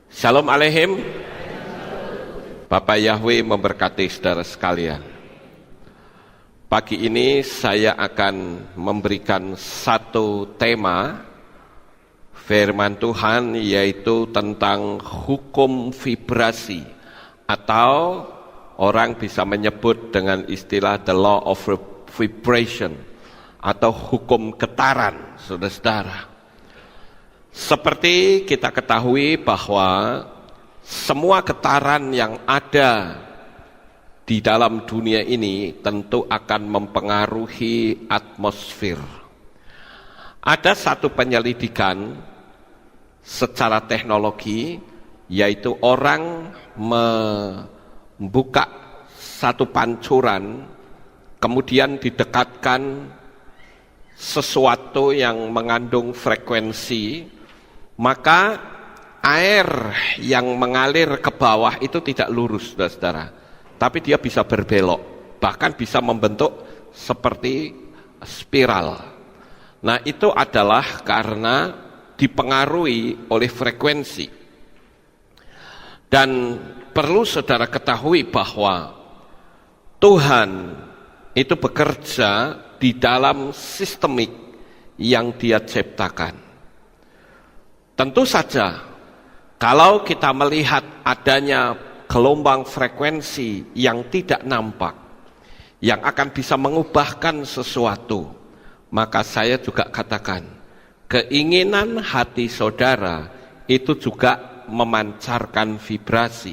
Shalom Aleihim. Bapak Yahweh memberkati saudara sekalian. Pagi ini saya akan memberikan satu tema firman Tuhan, yaitu tentang hukum vibrasi, atau orang bisa menyebut dengan istilah the law of vibration, atau hukum getaran, saudara-saudara. Seperti kita ketahui bahwa semua getaran yang ada di dalam dunia ini tentu akan mempengaruhi atmosfer. Ada satu penyelidikan secara teknologi, yaitu orang membuka satu pancuran, kemudian didekatkan sesuatu yang mengandung frekuensi, maka air yang mengalir ke bawah itu tidak lurus, saudara-saudara, tapi dia bisa berbelok, bahkan bisa membentuk seperti spiral. Nah, itu adalah karena dipengaruhi oleh frekuensi. Dan perlu saudara ketahui bahwa Tuhan itu bekerja di dalam sistemik yang Dia ciptakan. Tentu saja, kalau kita melihat adanya gelombang frekuensi yang tidak nampak, yang akan bisa mengubahkan sesuatu, maka saya juga katakan, keinginan hati saudara itu juga memancarkan vibrasi.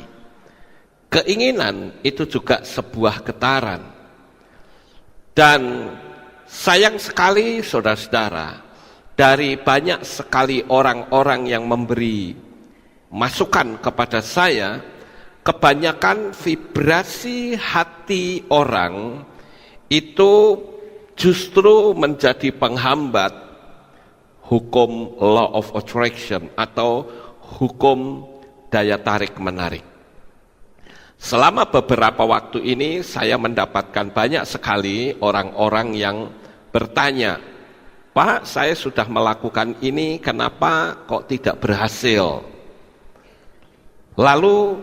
Keinginan itu juga sebuah getaran. Dan sayang sekali saudara-saudara, dari banyak sekali orang-orang yang memberi masukan kepada saya, kebanyakan vibrasi hati orang itu justru menjadi penghambat hukum law of attraction, atau hukum daya tarik menarik. Selama beberapa waktu ini saya mendapatkan banyak sekali orang-orang yang bertanya, Pak, saya sudah melakukan ini, kenapa kok tidak berhasil? Lalu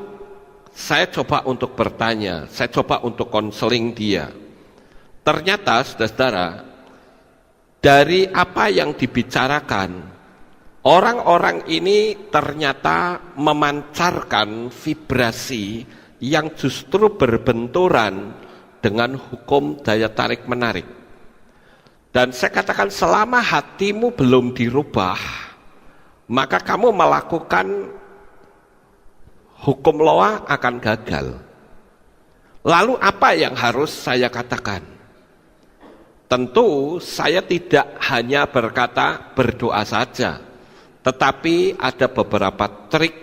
saya coba untuk bertanya, saya coba untuk konseling dia. Ternyata, saudara-saudara, dari apa yang dibicarakan, orang-orang ini ternyata memancarkan vibrasi yang justru berbenturan dengan hukum daya tarik menarik. Dan saya katakan, selama hatimu belum dirubah, maka kamu melakukan hukum loa akan gagal. Lalu apa yang harus saya katakan? Tentu saya tidak hanya berkata berdoa saja, tetapi ada beberapa trik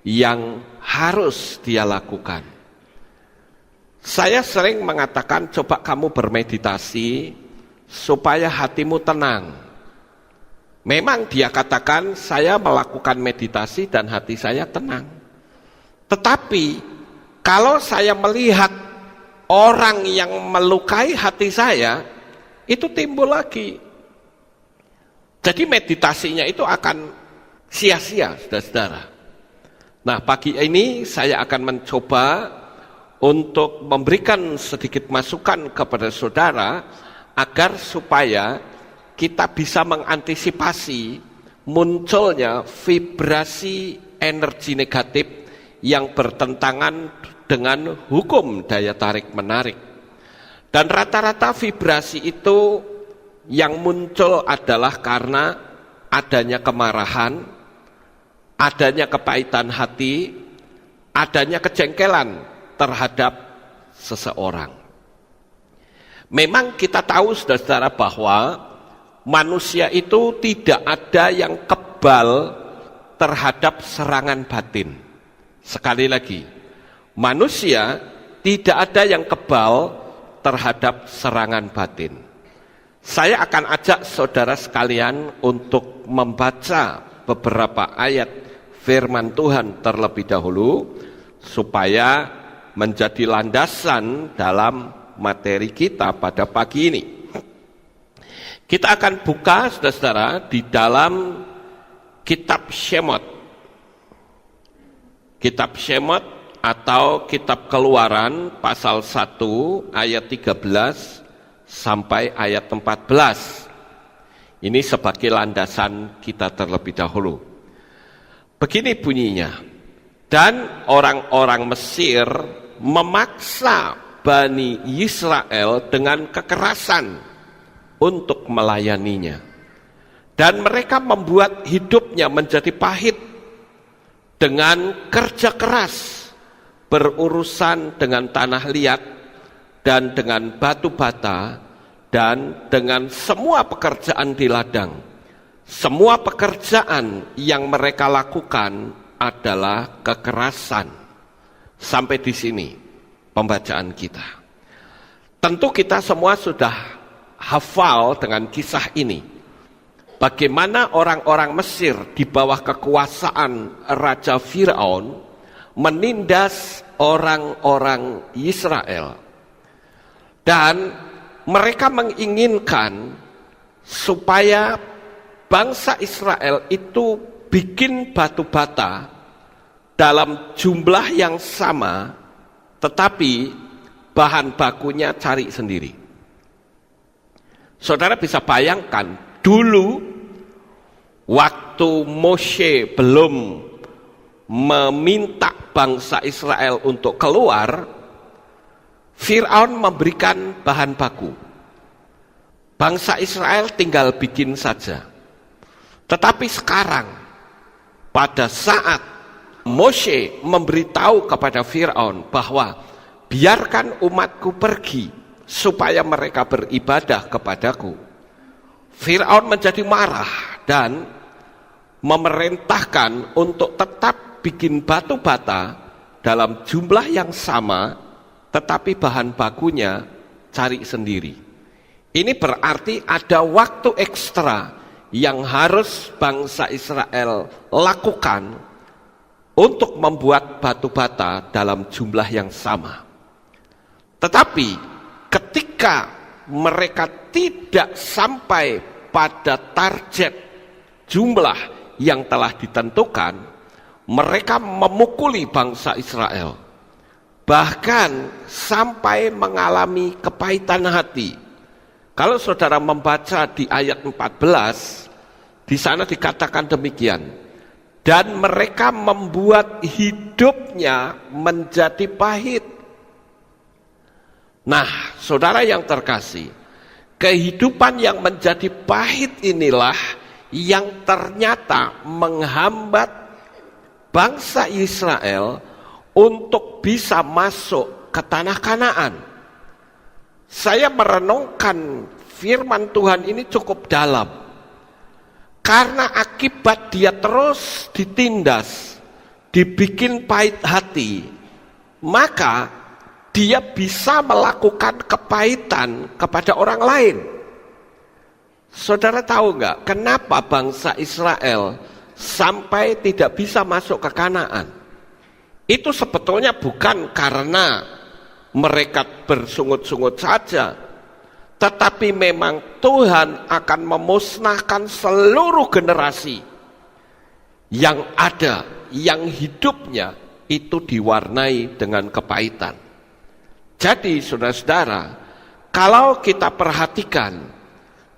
yang harus dia lakukan. Saya sering mengatakan, coba kamu bermeditasi supaya hatimu tenang. Memang dia katakan, saya melakukan meditasi dan hati saya tenang. Tetapi kalau saya melihat orang yang melukai hati saya, itu timbul lagi. Jadi meditasinya itu akan sia-sia, saudara-saudara. Nah, pagi ini saya akan mencoba untuk memberikan sedikit masukan kepada saudara, agar supaya kita bisa mengantisipasi munculnya vibrasi energi negatif yang bertentangan dengan hukum daya tarik menarik. Dan rata-rata vibrasi itu yang muncul adalah karena adanya kemarahan, adanya kepahitan hati, adanya kejengkelan terhadap seseorang. Memang kita tahu, saudara-saudara, bahwa manusia itu tidak ada yang kebal terhadap serangan batin. Sekali lagi, manusia tidak ada yang kebal terhadap serangan batin. Saya akan ajak saudara sekalian untuk membaca beberapa ayat firman Tuhan terlebih dahulu, supaya menjadi landasan dalam materi kita pada pagi ini. Kita akan buka, saudara-saudara, di dalam kitab Shemot Kitab Shemot atau kitab Keluaran pasal 1 ayat 13 sampai ayat 14. Ini sebagai landasan kita terlebih dahulu. Begini bunyinya. Dan orang-orang Mesir memaksa Bani Israel dengan kekerasan untuk melayaninya. Dan mereka membuat hidupnya menjadi pahit dengan kerja keras, berurusan dengan tanah liat dan dengan batu bata dan dengan semua pekerjaan di ladang. Semua pekerjaan yang mereka lakukan adalah kekerasan. Sampai di sini pembacaan kita. Tentu kita semua sudah hafal dengan kisah ini. Bagaimana orang-orang Mesir di bawah kekuasaan Raja Firaun menindas orang-orang Israel. Dan mereka menginginkan supaya bangsa Israel itu bikin batu bata dalam jumlah yang sama, tetapi bahan bakunya cari sendiri. Saudara bisa bayangkan, dulu waktu Moshe belum meminta bangsa Israel untuk keluar, Firaun memberikan bahan baku. Bangsa Israel tinggal bikin saja. Tetapi sekarang, pada saat Moshe memberitahu kepada Firaun bahwa biarkan umatku pergi supaya mereka beribadah kepadaku, Firaun menjadi marah dan memerintahkan untuk tetap bikin batu bata dalam jumlah yang sama, tetapi bahan bakunya cari sendiri. Ini berarti ada waktu ekstra yang harus bangsa Israel lakukan untuk membuat batu bata dalam jumlah yang sama. Tetapi ketika mereka tidak sampai pada target jumlah yang telah ditentukan, mereka memukuli bangsa Israel. Bahkan sampai mengalami kepahitan hati. Kalau saudara membaca di ayat 14, di sana dikatakan demikian. Dan mereka membuat hidupnya menjadi pahit. Nah, saudara yang terkasih, kehidupan yang menjadi pahit inilah yang ternyata menghambat bangsa Israel untuk bisa masuk ke tanah Kanaan. Saya merenungkan firman Tuhan ini cukup dalam. Karena akibat dia terus ditindas, dibikin pahit hati, maka dia bisa melakukan kepahitan kepada orang lain. Saudara tahu nggak kenapa bangsa Israel sampai tidak bisa masuk ke Kanaan? Itu sebetulnya bukan karena mereka bersungut-sungut saja, tetapi memang Tuhan akan memusnahkan seluruh generasi yang ada, yang hidupnya itu diwarnai dengan kepahitan. Jadi saudara-saudara, kalau kita perhatikan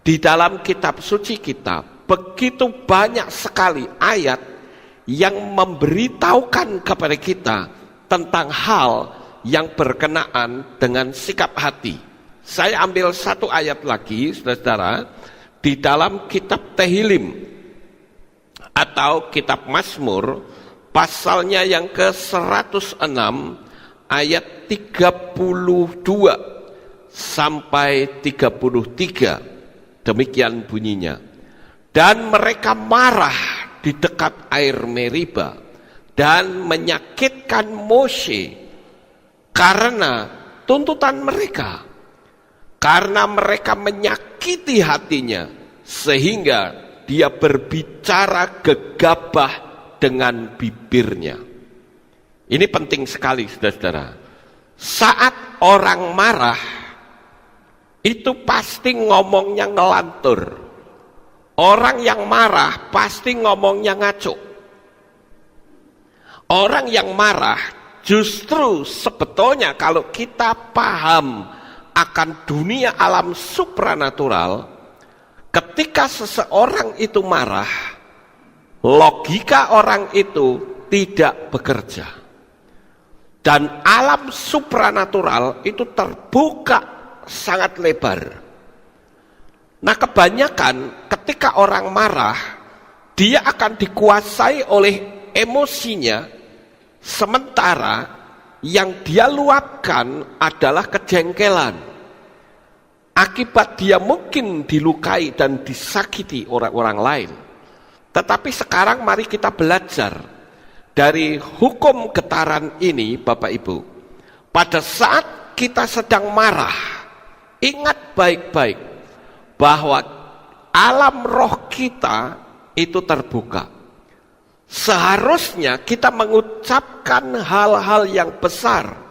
di dalam kitab suci kita, begitu banyak sekali ayat yang memberitahukan kepada kita tentang hal yang berkenaan dengan sikap hati. Saya ambil satu ayat lagi, saudara-saudara, di dalam kitab Tehillim atau kitab Mazmur, pasalnya yang ke-106, ayat 32 sampai 33. Demikian bunyinya. Dan mereka marah di dekat air Meriba dan menyakitkan Moshe karena tuntutan mereka, karena mereka menyakiti hatinya sehingga dia berbicara gegabah dengan bibirnya. Ini penting sekali saudara-saudara. Saat orang marah itu pasti ngomongnya ngelantur. Orang yang marah pasti ngomongnya ngaco. Orang yang marah justru sebetulnya kalau kita paham akan dunia alam supranatural, ketika seseorang itu marah, logika orang itu tidak bekerja. Dan alam supranatural itu terbuka sangat lebar. Nah, kebanyakan ketika orang marah, dia akan dikuasai oleh emosinya, sementara yang dia luapkan adalah kejengkelan. Akibat dia mungkin dilukai dan disakiti orang-orang lain. Tetapi sekarang mari kita belajar dari hukum getaran ini, Bapak Ibu. Pada saat kita sedang marah, ingat baik-baik bahwa alam roh kita itu terbuka. Seharusnya kita mengucapkan hal-hal yang besar.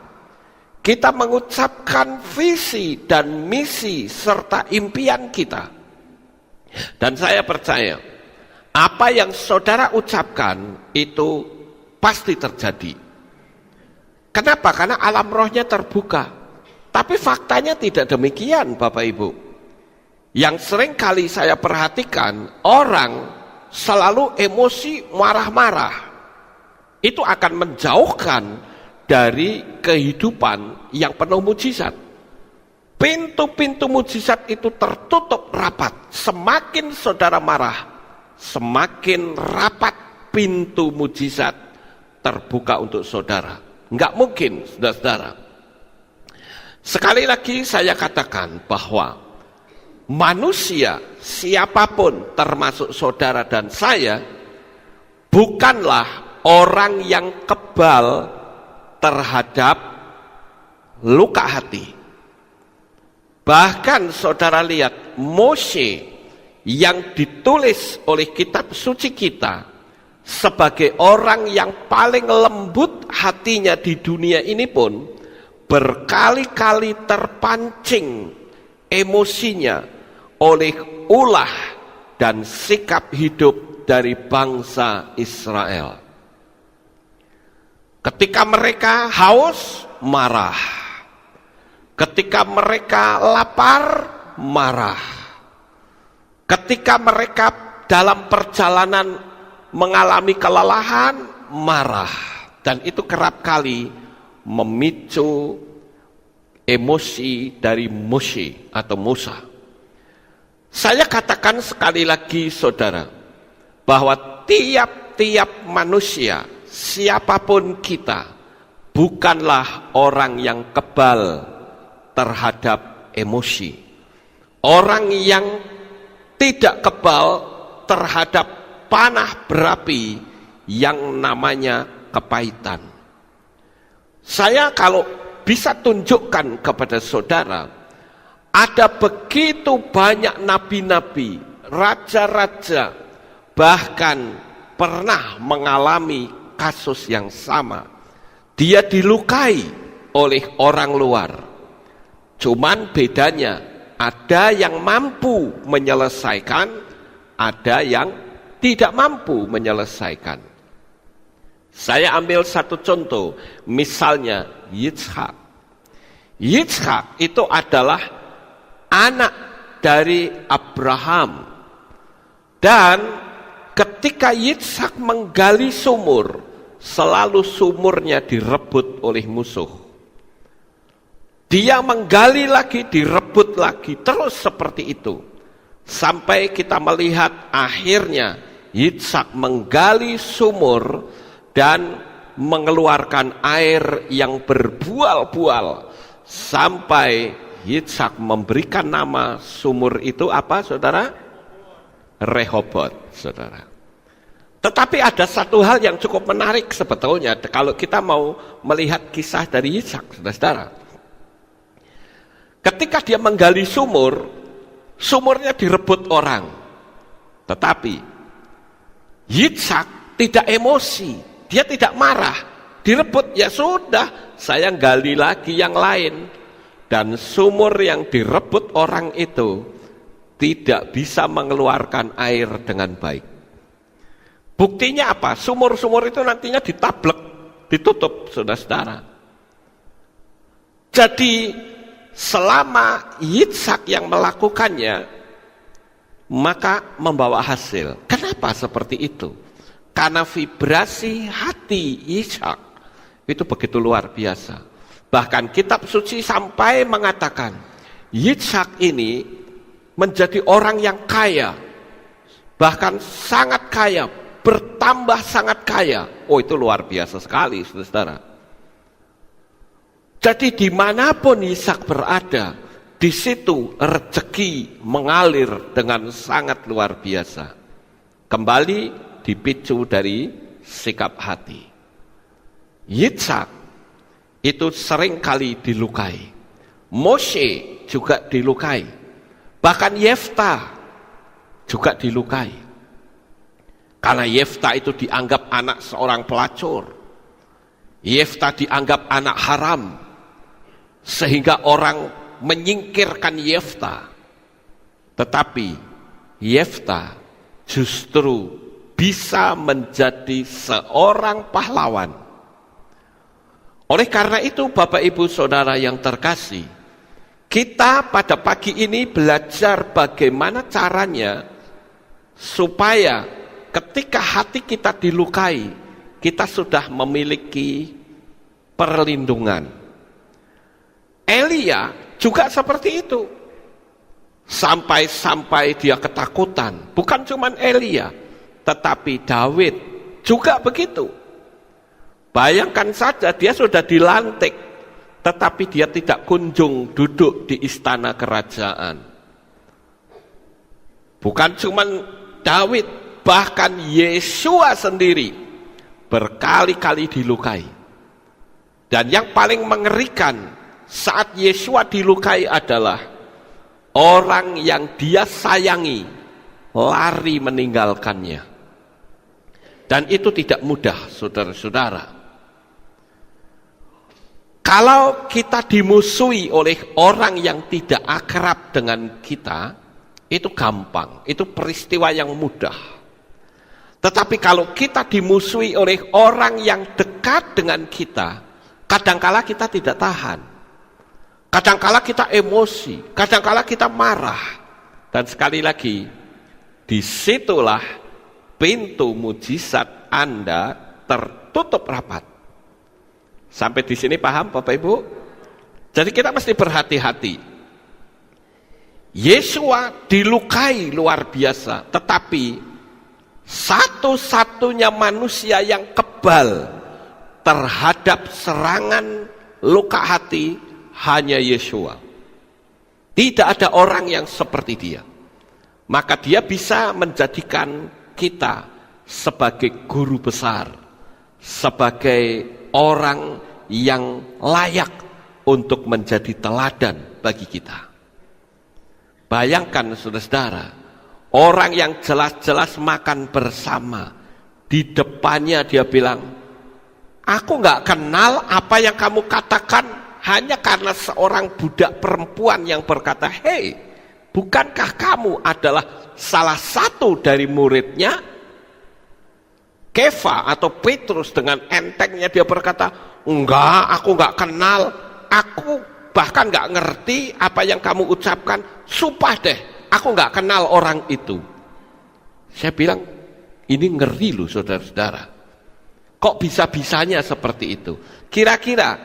Kita mengucapkan visi dan misi serta impian kita. Dan saya percaya, apa yang saudara ucapkan itu pasti terjadi. Kenapa? Karena alam rohnya terbuka. Tapi faktanya tidak demikian, Bapak Ibu. Yang sering kali saya perhatikan, orang selalu emosi marah-marah. Itu akan menjauhkan dari kehidupan yang penuh mujizat. Pintu-pintu mujizat itu tertutup rapat. Semakin saudara marah, semakin rapat pintu mujizat terbuka untuk saudara. Enggak mungkin, saudara-saudara. Sekali lagi saya katakan bahwa manusia siapapun termasuk saudara dan saya bukanlah orang yang kebal terhadap luka hati. Bahkan saudara lihat Mose yang ditulis oleh kitab suci kita sebagai orang yang paling lembut hatinya di dunia ini pun berkali-kali terpancing emosinya oleh ulah dan sikap hidup dari bangsa Israel. Ketika mereka haus, marah. Ketika mereka lapar, marah. Ketika mereka dalam perjalanan mengalami kelelahan, marah. Dan itu kerap kali memicu emosi dari Mose atau Musa. Saya katakan sekali lagi saudara, bahwa tiap-tiap manusia, siapapun kita, bukanlah orang yang kebal terhadap emosi. Orang yang tidak kebal terhadap panah berapi yang namanya kepahitan. Saya kalau bisa tunjukkan kepada saudara, ada begitu banyak nabi-nabi, raja-raja, bahkan pernah mengalami kasus yang sama. Dia dilukai oleh orang luar. Cuman bedanya, ada yang mampu menyelesaikan, ada yang tidak mampu menyelesaikan. Saya ambil satu contoh, misalnya Yitzhak. Yitzhak itu adalah anak dari Abraham. Dan ketika Yitzhak menggali sumur, selalu sumurnya direbut oleh musuh. Dia menggali lagi, direbut lagi, terus seperti itu. Sampai kita melihat akhirnya Yitzhak menggali sumur dan mengeluarkan air yang berbual-bual sampai Yitzhak memberikan nama sumur itu apa, saudara? Rehobot, saudara. Tetapi ada satu hal yang cukup menarik sebetulnya kalau kita mau melihat kisah dari Yitzhak, saudara. Ketika dia menggali sumur, sumurnya direbut orang. Tetapi Yitzhak tidak emosi. Dia tidak marah, direbut, ya sudah, saya gali lagi yang lain. Dan sumur yang direbut orang itu tidak bisa mengeluarkan air dengan baik. Buktinya apa? Sumur-sumur itu nantinya ditablek, ditutup, saudara-saudara. Jadi selama Yitzhak yang melakukannya, maka membawa hasil. Kenapa seperti itu? Karena vibrasi hati Yitzhak itu begitu luar biasa. Bahkan kitab suci sampai mengatakan, Yitzhak ini menjadi orang yang kaya, bahkan sangat kaya, bertambah sangat kaya. Oh, itu luar biasa sekali, saudara-saudara. Jadi dimanapun Yitzhak berada, di situ rezeki mengalir dengan sangat luar biasa. Kembali dipicu dari sikap hati. Yitzhak itu sering kali dilukai. Moshe juga dilukai. Bahkan Yeftah juga dilukai. Karena Yeftah itu dianggap anak seorang pelacur. Yeftah dianggap anak haram. Sehingga orang menyingkirkan Yeftah. Tetapi Yeftah justru bisa menjadi seorang pahlawan. Oleh karena itu, Bapak Ibu Saudara yang terkasih, kita pada pagi ini belajar bagaimana caranya supaya ketika hati kita dilukai, kita sudah memiliki perlindungan. Elia juga seperti itu. Sampai-sampai dia ketakutan. Bukan cuma Elia, tetapi Daud juga begitu. Bayangkan saja, dia sudah dilantik, tetapi dia tidak kunjung duduk di istana kerajaan. Bukan cuma Daud, bahkan Yesua sendiri berkali-kali dilukai. Dan yang paling mengerikan saat Yesua dilukai adalah orang yang dia sayangi lari meninggalkannya. Dan itu tidak mudah, saudara-saudara. Kalau kita dimusuhi oleh orang yang tidak akrab dengan kita, itu gampang, itu peristiwa yang mudah. Tetapi kalau kita dimusuhi oleh orang yang dekat dengan kita, kadangkala kita tidak tahan. Kadangkala kita emosi, kadangkala kita marah. Dan sekali lagi, disitulah pintu mujizat Anda tertutup rapat. Sampai di sini paham Bapak Ibu? Jadi kita mesti berhati-hati. Yesua dilukai luar biasa, tetapi satu-satunya manusia yang kebal terhadap serangan luka hati hanya Yesua. Tidak ada orang yang seperti dia. Maka dia bisa menjadikan kita sebagai guru besar, sebagai orang yang layak untuk menjadi teladan bagi kita. Bayangkan saudara-saudara, orang yang jelas-jelas makan bersama, di depannya dia bilang, aku gak kenal apa yang kamu katakan, hanya karena seorang budak perempuan yang berkata, hei, bukankah kamu adalah salah satu dari muridnya? Kefa atau Petrus dengan entengnya dia berkata, enggak, aku enggak kenal, aku bahkan enggak ngerti apa yang kamu ucapkan, sumpah deh, aku enggak kenal orang itu. Saya bilang, ini ngeri loh saudara-saudara. Kok bisa-bisanya seperti itu? Kira-kira,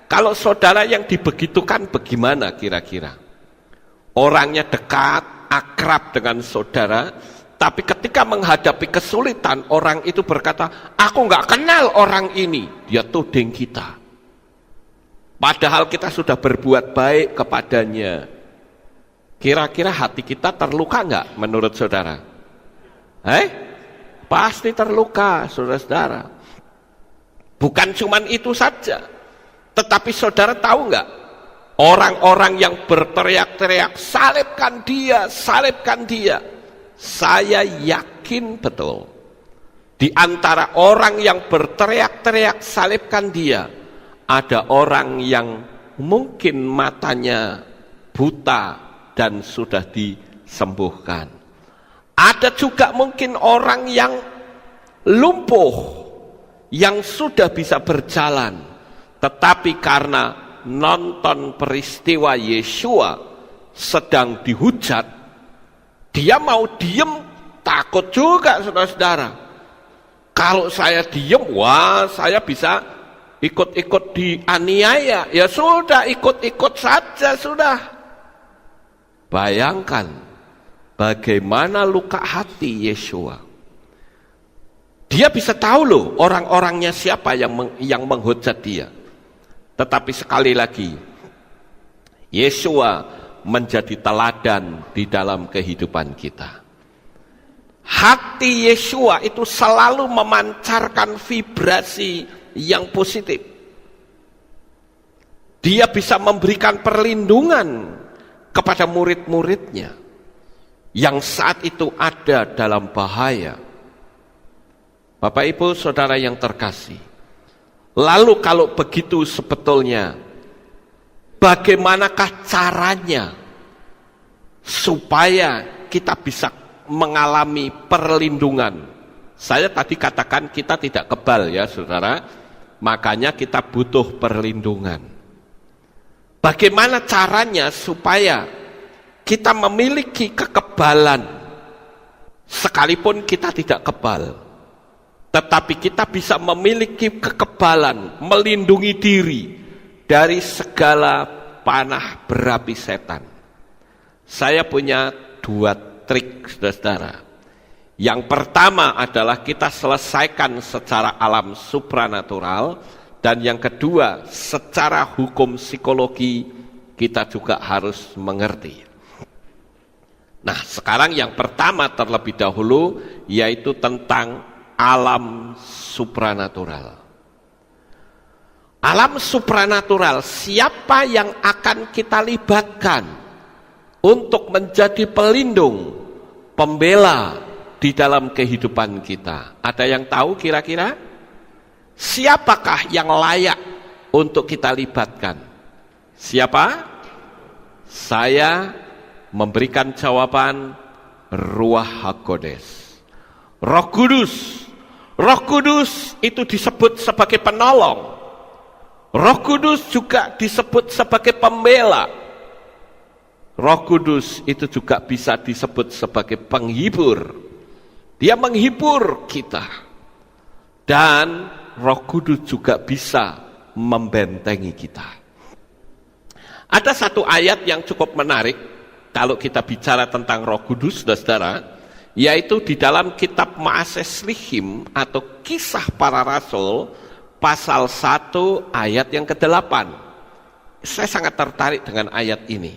kalau saudara yang dibegitukan bagaimana kira-kira? Orangnya dekat, akrab dengan saudara, tapi ketika menghadapi kesulitan, orang itu berkata, aku nggak kenal orang ini. Dia tuding kita. Padahal kita sudah berbuat baik kepadanya. Kira-kira hati kita terluka nggak menurut saudara? Pasti terluka, saudara-saudara. Bukan cuman itu saja. Tetapi saudara tahu nggak? Orang-orang yang berteriak-teriak, salibkan dia, salibkan dia. Saya yakin betul, di antara orang yang berteriak-teriak salibkan dia, ada orang yang mungkin matanya buta dan sudah disembuhkan. Ada juga mungkin orang yang lumpuh yang sudah bisa berjalan, tetapi karena nonton peristiwa Yeshua sedang dihujat, dia mau diem, takut juga saudara-saudara. Kalau saya diem, wah saya bisa ikut-ikut dianiaya. Ya sudah, ikut-ikut saja sudah. Bayangkan bagaimana luka hati Yeshua. Dia bisa tahu loh orang-orangnya siapa yang menghujat dia. Tetapi sekali lagi, Yeshua menjadi teladan di dalam kehidupan kita. Hati Yeshua itu selalu memancarkan vibrasi yang positif. Dia bisa memberikan perlindungan kepada murid-muridnya yang saat itu ada dalam bahaya. Bapak Ibu Saudara yang terkasih, lalu kalau begitu sebetulnya bagaimanakah caranya supaya kita bisa mengalami perlindungan? Saya tadi katakan kita tidak kebal ya saudara, makanya kita butuh perlindungan. Bagaimana caranya supaya kita memiliki kekebalan sekalipun kita tidak kebal, tetapi kita bisa memiliki kekebalan, melindungi diri dari segala panah berapi setan. Saya punya 2 trik saudara. Yang pertama adalah kita selesaikan secara alam supranatural, dan yang kedua secara hukum psikologi kita juga harus mengerti. Nah sekarang yang pertama terlebih dahulu yaitu tentang alam supranatural. Alam supranatural, siapa yang akan kita libatkan untuk menjadi pelindung, pembela di dalam kehidupan kita? Ada yang tahu kira-kira? Siapakah yang layak untuk kita libatkan? Siapa? Saya memberikan jawaban Ruach HaKodes, Roh Kudus. Roh Kudus itu disebut sebagai penolong. Roh Kudus juga disebut sebagai pembela. Roh Kudus itu juga bisa disebut sebagai penghibur. Dia menghibur kita. Dan Roh Kudus juga bisa membentengi kita. Ada satu ayat yang cukup menarik kalau kita bicara tentang Roh Kudus, saudara, yaitu di dalam kitab Maaseslihim atau Kisah Para Rasul pasal 1 ayat yang ke-8. Saya sangat tertarik dengan ayat ini.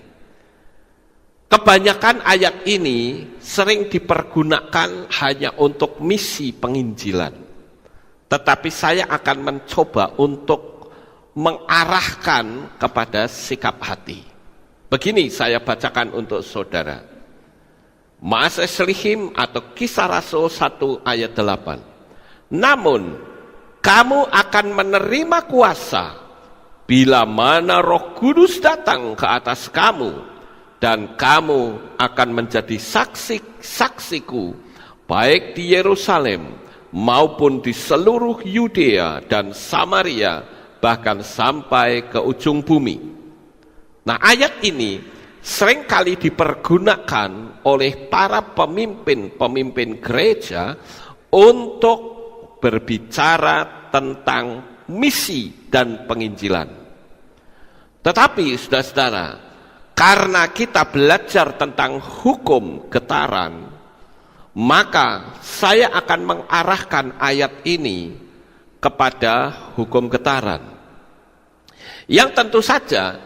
Kebanyakan ayat ini sering dipergunakan hanya untuk misi penginjilan. Tetapi saya akan mencoba untuk mengarahkan kepada sikap hati. Begini saya bacakan untuk saudara. Maaseslihim atau Kisah Rasul 1 ayat 8. Namun kamu akan menerima kuasa bila mana Roh Kudus datang ke atas kamu, dan kamu akan menjadi saksi-saksiku baik di Yerusalem maupun di seluruh Yudea dan Samaria, bahkan sampai ke ujung bumi. Nah ayat ini seringkali dipergunakan oleh para pemimpin gereja untuk berbicara tentang misi dan penginjilan. Tetapi saudara-saudara, karena kita belajar tentang hukum getaran, maka saya akan mengarahkan ayat ini kepada hukum getaran, yang tentu saja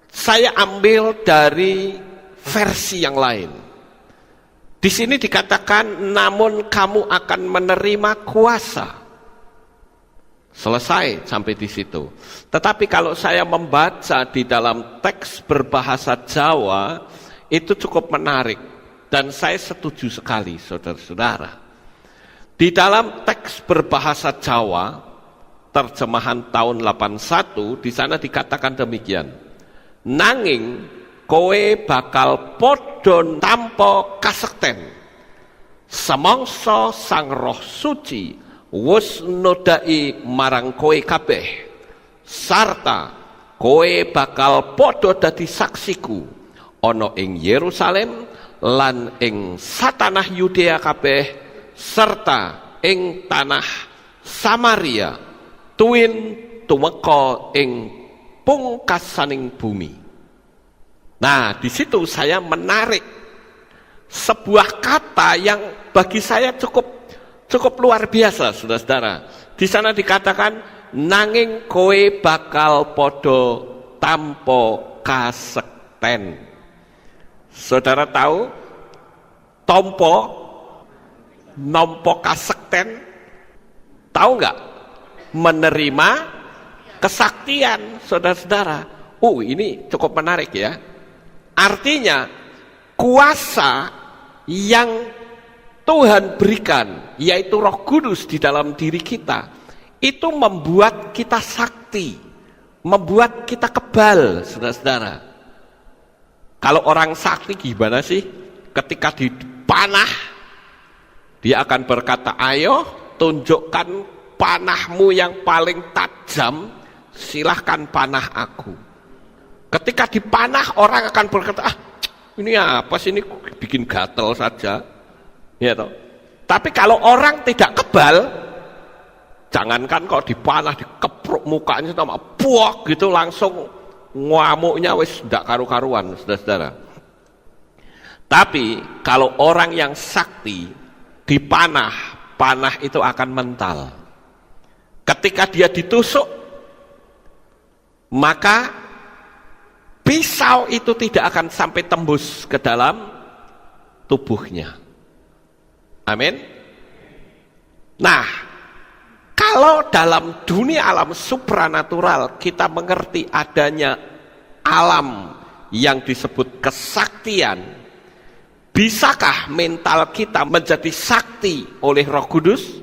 saya ambil dari versi yang lain. Di sini dikatakan, namun kamu akan menerima kuasa. Selesai sampai di situ. Tetapi kalau saya membaca di dalam teks berbahasa Jawa, itu cukup menarik. Dan saya setuju sekali, saudara-saudara. Di dalam teks berbahasa Jawa, terjemahan tahun 81, di sana dikatakan demikian. Nanging kowe bakal podon tampo kasekten Samangsa Sang Roh Suci wis nodai marang kowe kabeh, sarta kowe bakal padha dadi saksiku ana ing Yerusalem lan ing satanah Yudea kabeh serta ing tanah Samaria tuwin tumeka ing pungkasaning bumi. Nah, di situ saya menarik sebuah kata yang bagi saya cukup luar biasa, saudara-saudara. Di sana dikatakan nanging kowe bakal podo tampo kasekten. Saudara tahu nompo kasekten? Tahu nggak? Menerima kesaktian, saudara-saudara. Ini cukup menarik ya. Artinya kuasa yang Tuhan berikan, yaitu Roh Kudus di dalam diri kita, itu membuat kita sakti, membuat kita kebal, saudara-saudara. Kalau orang sakti gimana sih? Ketika dipanah, dia akan berkata, ayo tunjukkan panahmu yang paling tajam, silahkan panah aku. Ketika dipanah, orang akan berkata, ini apa sih, ini bikin gatel saja, ya toh. Tapi kalau orang tidak kebal, jangankan kalau dipanah, dikepruk mukanya sama puak gitu, langsung ngamuknya wis ndak karu-karuan, saudara-saudara. Tapi kalau orang yang sakti dipanah, panah itu akan mental. Ketika dia ditusuk, maka pisau itu tidak akan sampai tembus ke dalam tubuhnya. Amin. Nah, kalau dalam dunia alam supranatural kita mengerti adanya alam yang disebut kesaktian, bisakah mental kita menjadi sakti oleh Roh Kudus?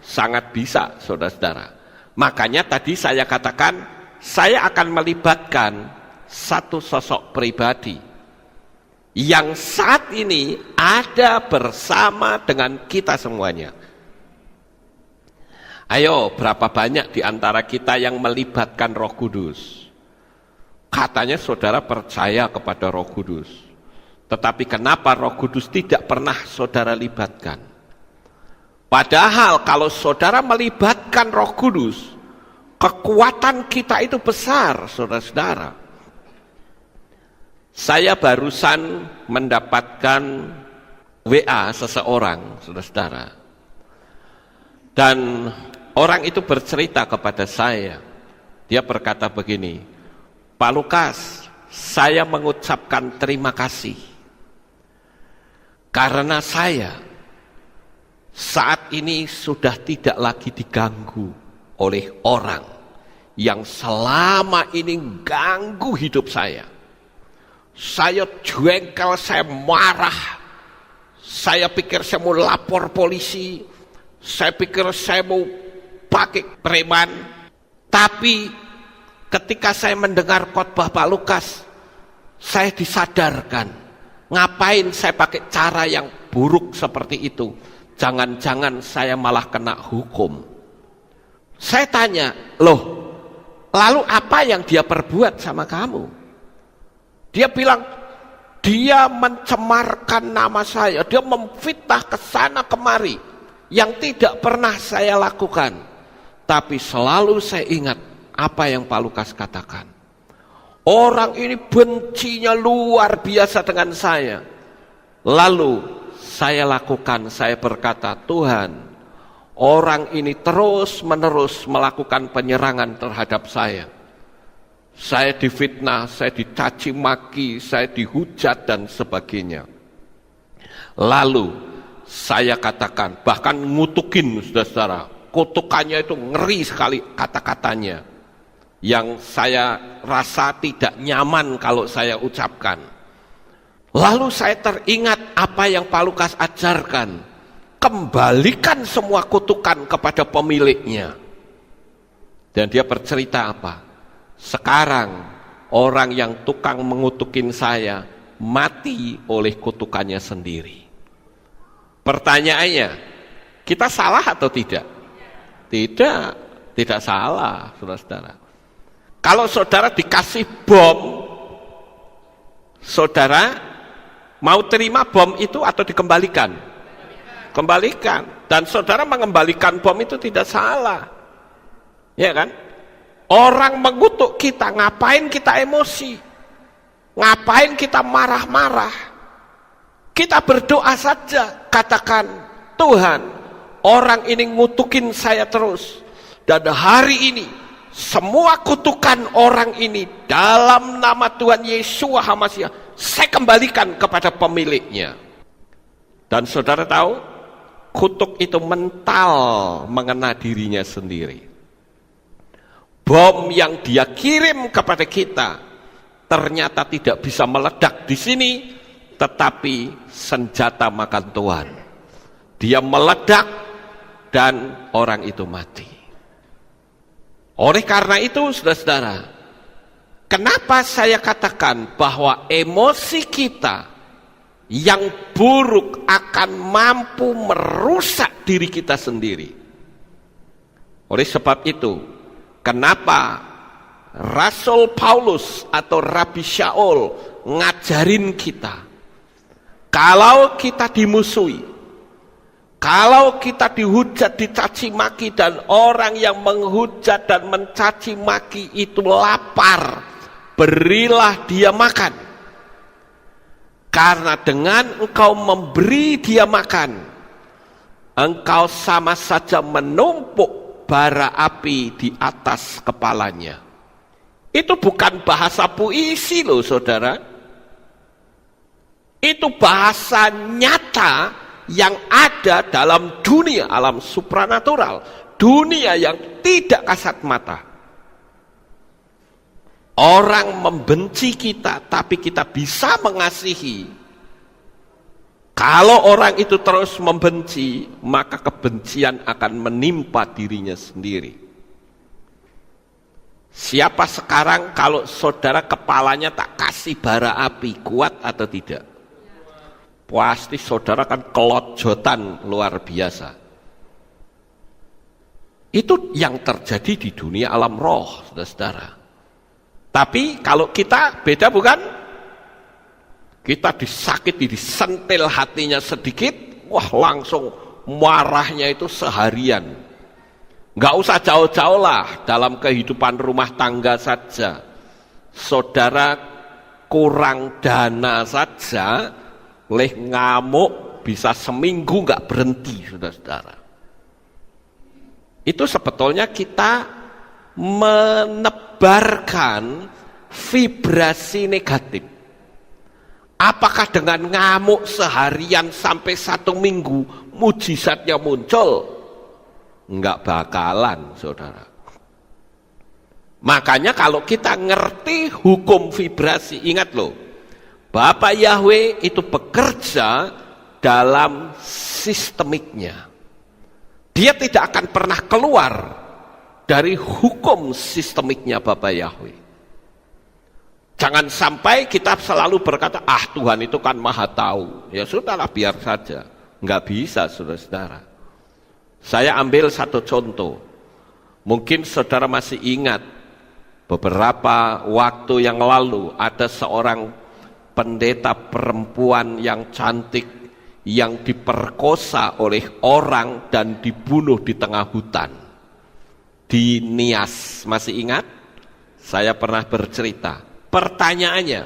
Sangat bisa, saudara-saudara. Makanya tadi saya katakan, saya akan melibatkan satu sosok pribadi yang saat ini ada bersama dengan kita semuanya. Ayo, berapa banyak di antara kita yang melibatkan Roh Kudus? Katanya saudara percaya kepada Roh Kudus, tetapi kenapa Roh Kudus tidak pernah saudara libatkan? Padahal kalau saudara melibatkan Roh Kudus, kekuatan kita itu besar, saudara-saudara. Saya barusan mendapatkan WA seseorang, saudara-saudara. Dan orang itu bercerita kepada saya. Dia berkata begini, Pak Lukas, saya mengucapkan terima kasih. Karena saya saat ini sudah tidak lagi diganggu oleh orang yang selama ini ganggu hidup saya. Saya jengkel, saya marah, saya pikir saya mau lapor polisi, saya pikir saya mau pakai preman. Tapi ketika saya mendengar khotbah Pak Lukas, saya disadarkan, ngapain saya pakai cara yang buruk seperti itu? Jangan-jangan saya malah kena hukum. Saya tanya, loh, lalu apa yang dia perbuat sama kamu? Dia bilang, dia mencemarkan nama saya, dia memfitnah ke sana kemari, yang tidak pernah saya lakukan. Tapi selalu saya ingat apa yang Pak Lukas katakan. Orang ini bencinya luar biasa dengan saya. Lalu saya lakukan, saya berkata, Tuhan, orang ini terus menerus melakukan penyerangan terhadap saya. Saya difitnah, saya dicaci maki, saya dihujat dan sebagainya. Lalu saya katakan, bahkan ngutukin, saudara-saudara, kutukannya itu ngeri sekali kata-katanya, yang saya rasa tidak nyaman kalau saya ucapkan. Lalu saya teringat apa yang Pak Lukas ajarkan, kembalikan semua kutukan kepada pemiliknya. Dan dia bercerita apa? Sekarang orang yang tukang mengutukin saya mati oleh kutukannya sendiri. Pertanyaannya, kita salah atau tidak? Tidak salah, saudara-saudara. Kalau saudara dikasih bom, saudara mau terima bom itu atau dikembalikan? Kembalikan. Dan saudara mengembalikan bom itu tidak salah. Ya kan? Orang mengutuk kita, ngapain kita emosi? Ngapain kita marah-marah? Kita berdoa saja, katakan, Tuhan, orang ini ngutukin saya terus. Dan hari ini, semua kutukan orang ini dalam nama Tuhan Yesua HaMasiah, saya kembalikan kepada pemiliknya. Dan saudara tahu, kutuk itu mental mengena dirinya sendiri. Bom yang dia kirim kepada kita ternyata tidak bisa meledak di sini, tetapi senjata makan Tuhan. Dia meledak dan orang itu mati. Oleh karena itu, saudara-saudara, kenapa saya katakan bahwa emosi kita yang buruk akan mampu merusak diri kita sendiri. Oleh sebab itu, kenapa Rasul Paulus atau Rabi Shaul ngajarin kita, kalau kita dimusuhi, kalau kita dihujat, dicaci maki, dan orang yang menghujat dan mencaci maki itu lapar, berilah dia makan. Karena dengan engkau memberi dia makan, engkau sama saja menumpuk bara api di atas kepalanya. Itu bukan bahasa puisi loh, saudara. Itu bahasa nyata yang ada dalam dunia alam supranatural, dunia yang tidak kasat mata. Orang membenci kita, tapi kita bisa mengasihi. Kalau orang itu terus membenci, maka kebencian akan menimpa dirinya sendiri. Siapa sekarang kalau saudara kepalanya tak kasih bara api, kuat atau tidak? Pasti saudara kan kelojotan luar biasa. Itu yang terjadi di dunia alam roh, saudara-saudara. Tapi kalau kita beda, bukan? Kita disakiti, disentil hatinya sedikit, wah langsung marahnya itu seharian. Nggak usah jauh-jauh lah, dalam kehidupan rumah tangga saja. Saudara kurang dana saja, leh ngamuk bisa seminggu nggak berhenti, saudara-saudara. Itu sebetulnya kita menebarkan vibrasi negatif. Apakah dengan ngamuk seharian sampai 1 minggu mujizatnya muncul? Enggak bakalan, saudara. Makanya kalau kita ngerti hukum vibrasi, ingat loh, Bapak Yahweh itu bekerja dalam sistemiknya. Dia tidak akan pernah keluar dari hukum sistemiknya Bapak Yahweh. Jangan sampai kita selalu berkata, Tuhan itu kan maha tahu. Ya sudahlah, biar saja. Enggak bisa, saudara-saudara. Saya ambil satu contoh. Mungkin saudara masih ingat, beberapa waktu yang lalu ada seorang pendeta perempuan yang cantik yang diperkosa oleh orang dan dibunuh di tengah hutan. Di Nias, masih ingat? Saya pernah bercerita. Pertanyaannya,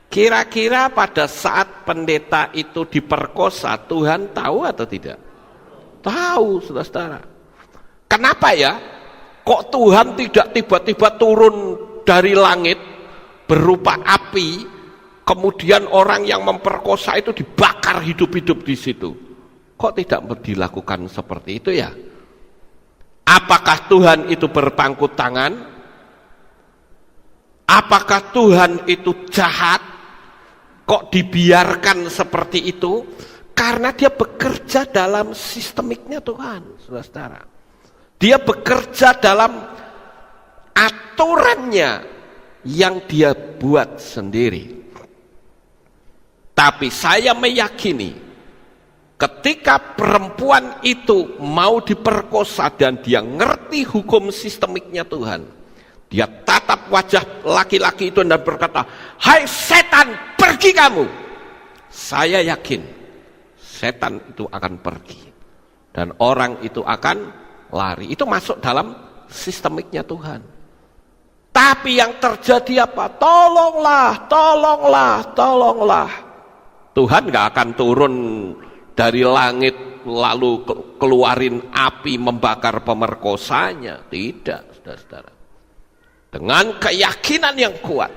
kira-kira pada saat pendeta itu diperkosa, Tuhan tahu atau tidak? Tahu, saudara-saudara. Kenapa ya? Kok Tuhan tidak tiba-tiba turun dari langit berupa api, kemudian orang yang memperkosa itu dibakar hidup-hidup di situ? Kok tidak dilakukan seperti itu ya? Apakah Tuhan itu berpangku tangan? Apakah Tuhan itu jahat? Kok dibiarkan seperti itu? Karena dia bekerja dalam sistemiknya Tuhan, saudara-saudara. Dia bekerja dalam aturannya yang dia buat sendiri. Tapi saya meyakini, Ketika perempuan itu mau diperkosa dan dia ngerti hukum sistemiknya Tuhan, dia tatap wajah laki-laki itu dan berkata, "Hai setan, pergi kamu." Saya yakin setan itu akan pergi dan orang itu akan lari. Itu masuk dalam sistemiknya Tuhan. Tapi yang terjadi apa? Tolonglah, tolonglah, tolonglah. Tuhan gak akan turun dari langit lalu keluarin api membakar pemerkosanya. Tidak, saudara-saudara. Dengan keyakinan yang kuat,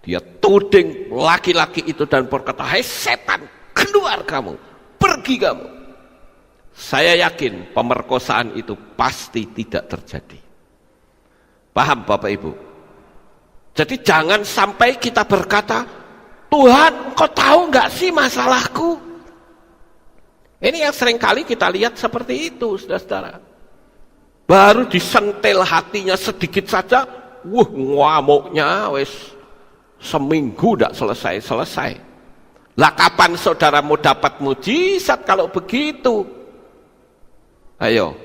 dia tuding laki-laki itu dan berkata, "Hai setan, keluar kamu, pergi kamu." Saya yakin pemerkosaan itu pasti tidak terjadi. Paham Bapak Ibu? Jadi jangan sampai kita berkata, "Tuhan, Engkau tahu nggak sih masalahku?" Ini yang seringkali kita lihat seperti itu, saudara-saudara. Baru disentil hatinya sedikit saja, ngamuknya wis seminggu tidak selesai-selesai. Lah kapan saudara mau dapat mujizat kalau begitu? Ayo.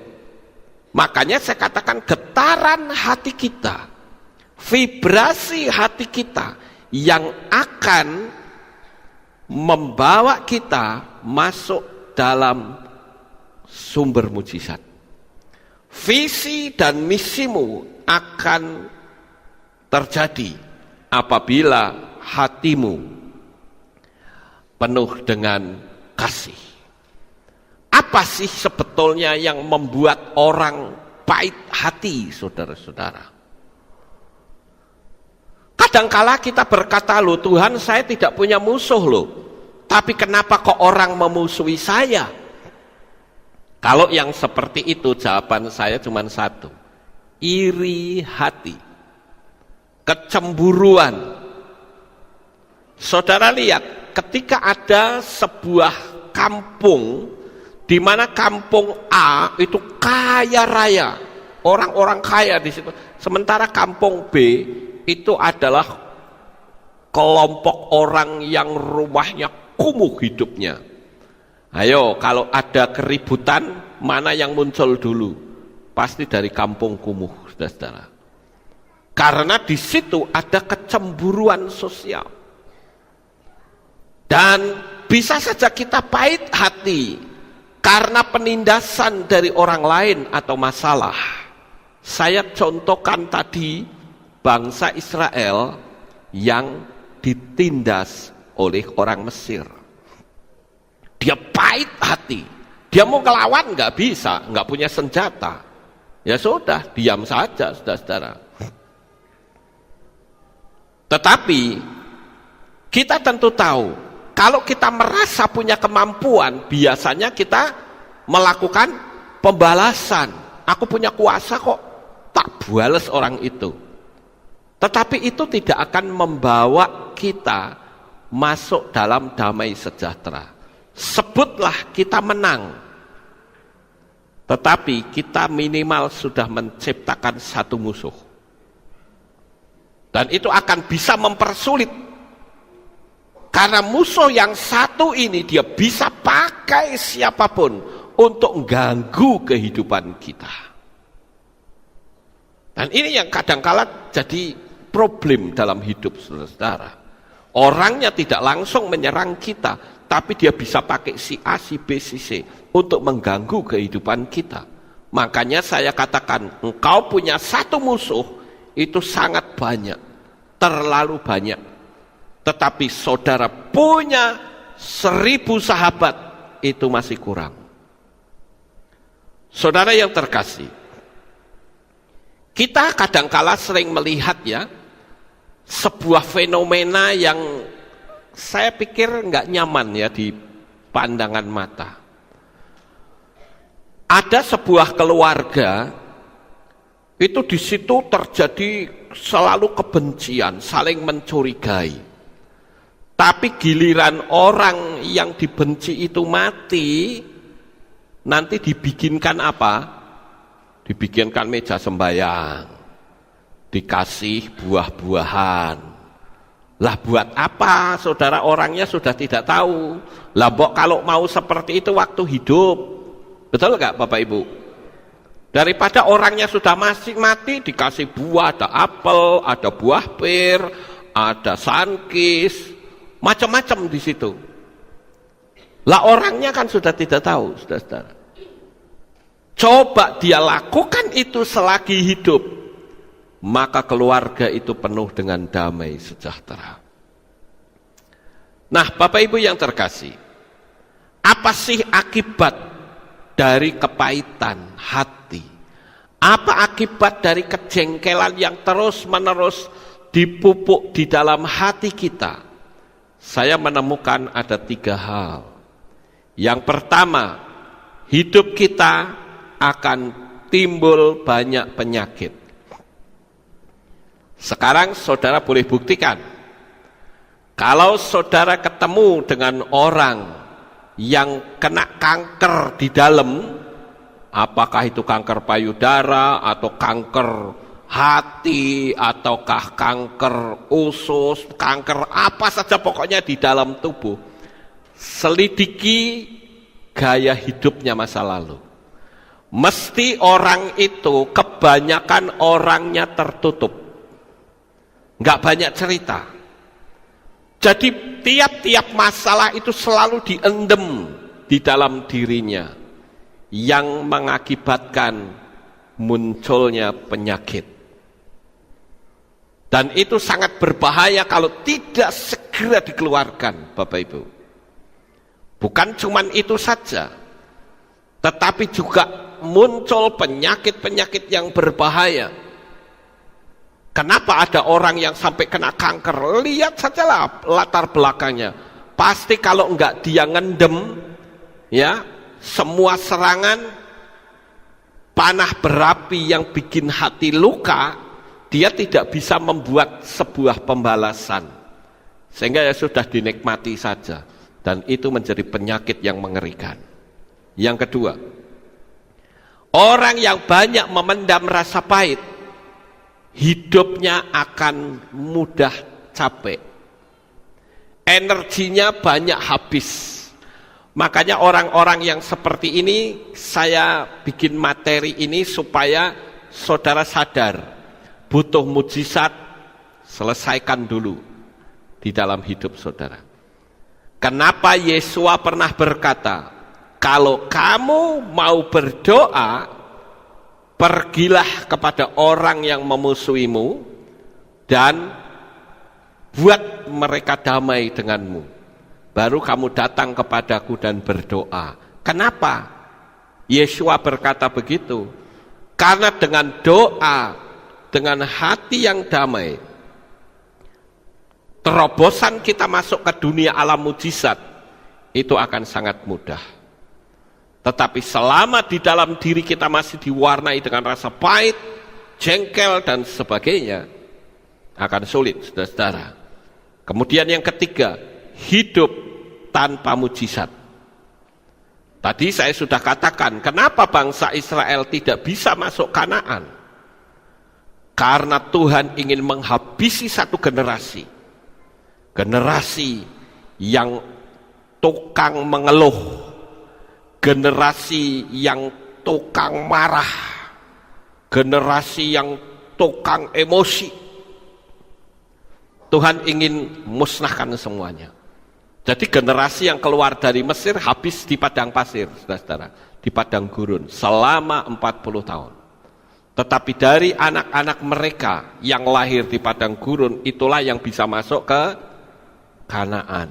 Makanya saya katakan getaran hati kita, vibrasi hati kita yang akan membawa kita masuk dalam sumber mujizat. Visi dan misimu akan terjadi apabila hatimu penuh dengan kasih. Apa sih sebetulnya yang membuat orang pahit hati, saudara-saudara? Kadangkala kita berkata, "Loh Tuhan, saya tidak punya musuh loh. Tapi kenapa kok orang memusuhi saya?" Kalau yang seperti itu jawaban saya cuma satu. Iri hati. Kecemburuan. Saudara lihat, ketika ada sebuah kampung di mana kampung A itu kaya raya, orang-orang kaya di situ. Sementara kampung B itu adalah kelompok orang yang rumahnya kumuh hidupnya. Ayo, kalau ada keributan, mana yang muncul dulu? Pasti dari kampung kumuh, saudara-saudara. Karena di situ ada kecemburuan sosial. Dan bisa saja kita pahit hati karena penindasan dari orang lain atau masalah. Saya contohkan tadi bangsa Israel yang ditindas oleh orang Mesir. Dia pahit hati. Dia mau ngelawan nggak bisa, nggak punya senjata. Ya sudah, diam saja, saudara-saudara. Tetapi kita tentu tahu, kalau kita merasa punya kemampuan, biasanya kita melakukan pembalasan. Aku punya kuasa kok, tak balas orang itu. Tetapi itu tidak akan membawa kita masuk dalam damai sejahtera. Sebutlah kita menang, tetapi kita minimal sudah menciptakan satu musuh. Dan itu akan bisa mempersulit. Karena musuh yang satu ini dia bisa pakai siapapun untuk mengganggu kehidupan kita. Dan ini yang kadangkala jadi problem dalam hidup saudara. Orangnya tidak langsung menyerang kita, tapi dia bisa pakai si A, si B, si C untuk mengganggu kehidupan kita. Makanya saya katakan, engkau punya satu musuh itu sangat banyak, terlalu banyak. Tetapi saudara punya 1000 sahabat, itu masih kurang. Saudara yang terkasih, kita kadangkala sering melihat ya, sebuah fenomena yang saya pikir nggak nyaman ya di pandangan mata. Ada sebuah keluarga, itu di situ terjadi selalu kebencian, saling mencurigai. Tapi giliran orang yang dibenci itu mati, nanti dibikinkan apa? Dibikinkan meja sembahyang, dikasih buah-buahan. Lah buat apa saudara, orangnya sudah tidak tahu. Lah kalau mau seperti itu waktu hidup, betul nggak Bapak Ibu? Daripada orangnya sudah masih mati dikasih buah, ada apel, ada buah pir, ada sankis, macam-macam di situ. Lah orangnya kan sudah tidak tahu, saudara-saudara. Coba dia lakukan itu selagi hidup, maka keluarga itu penuh dengan damai sejahtera. Nah, Bapak Ibu yang terkasih, apa sih akibat dari kepahitan hati? Apa akibat dari kejengkelan yang terus-menerus dipupuk di dalam hati kita? Saya menemukan ada 3 hal. Yang pertama, hidup kita akan timbul banyak penyakit. Sekarang saudara boleh buktikan. Kalau saudara ketemu dengan orang yang kena kanker di dalam, apakah itu kanker payudara atau kanker hati ataukah kanker usus, kanker apa saja pokoknya di dalam tubuh, selidiki gaya hidupnya masa lalu. Mesti orang itu kebanyakan orangnya tertutup, nggak banyak cerita. Jadi tiap-tiap masalah itu selalu diendem di dalam dirinya, yang mengakibatkan munculnya penyakit. Dan itu sangat berbahaya kalau tidak segera dikeluarkan, Bapak Ibu. Bukan cuma itu saja, tetapi juga muncul penyakit-penyakit yang berbahaya. Kenapa ada orang yang sampai kena kanker? Lihat sajalah latar belakangnya. Pasti kalau enggak dia ngendem, ya, semua serangan panah berapi yang bikin hati luka, dia tidak bisa membuat sebuah pembalasan. Sehingga ya sudah dinikmati saja. Dan itu menjadi penyakit yang mengerikan. Yang kedua, orang yang banyak memendam rasa pahit, hidupnya akan mudah capek. Energinya banyak habis. Makanya orang-orang yang seperti ini, saya bikin materi ini supaya saudara sadar, butuh mujizat, selesaikan dulu di dalam hidup saudara. Kenapa Yesua pernah berkata, kalau kamu mau berdoa, pergilah kepada orang yang memusuhimu dan buat mereka damai denganmu. Baru kamu datang kepadaku dan berdoa. Kenapa Yesua berkata begitu? Karena dengan doa, dengan hati yang damai, terobosan kita masuk ke dunia alam mujizat itu akan sangat mudah. Tetapi selama di dalam diri kita masih diwarnai dengan rasa pahit, jengkel dan sebagainya, akan sulit, saudara-saudara. Kemudian yang ketiga, hidup tanpa mujizat. Tadi saya sudah katakan, kenapa bangsa Israel tidak bisa masuk Kanaan? Karena Tuhan ingin menghabisi satu generasi. Generasi yang tukang mengeluh, generasi yang tukang marah, generasi yang tukang emosi. Tuhan ingin musnahkan semuanya. Jadi generasi yang keluar dari Mesir habis di padang pasir, saudara-saudara, di padang gurun selama 40 tahun. Tetapi dari anak-anak mereka yang lahir di padang gurun, itulah yang bisa masuk ke Kanaan.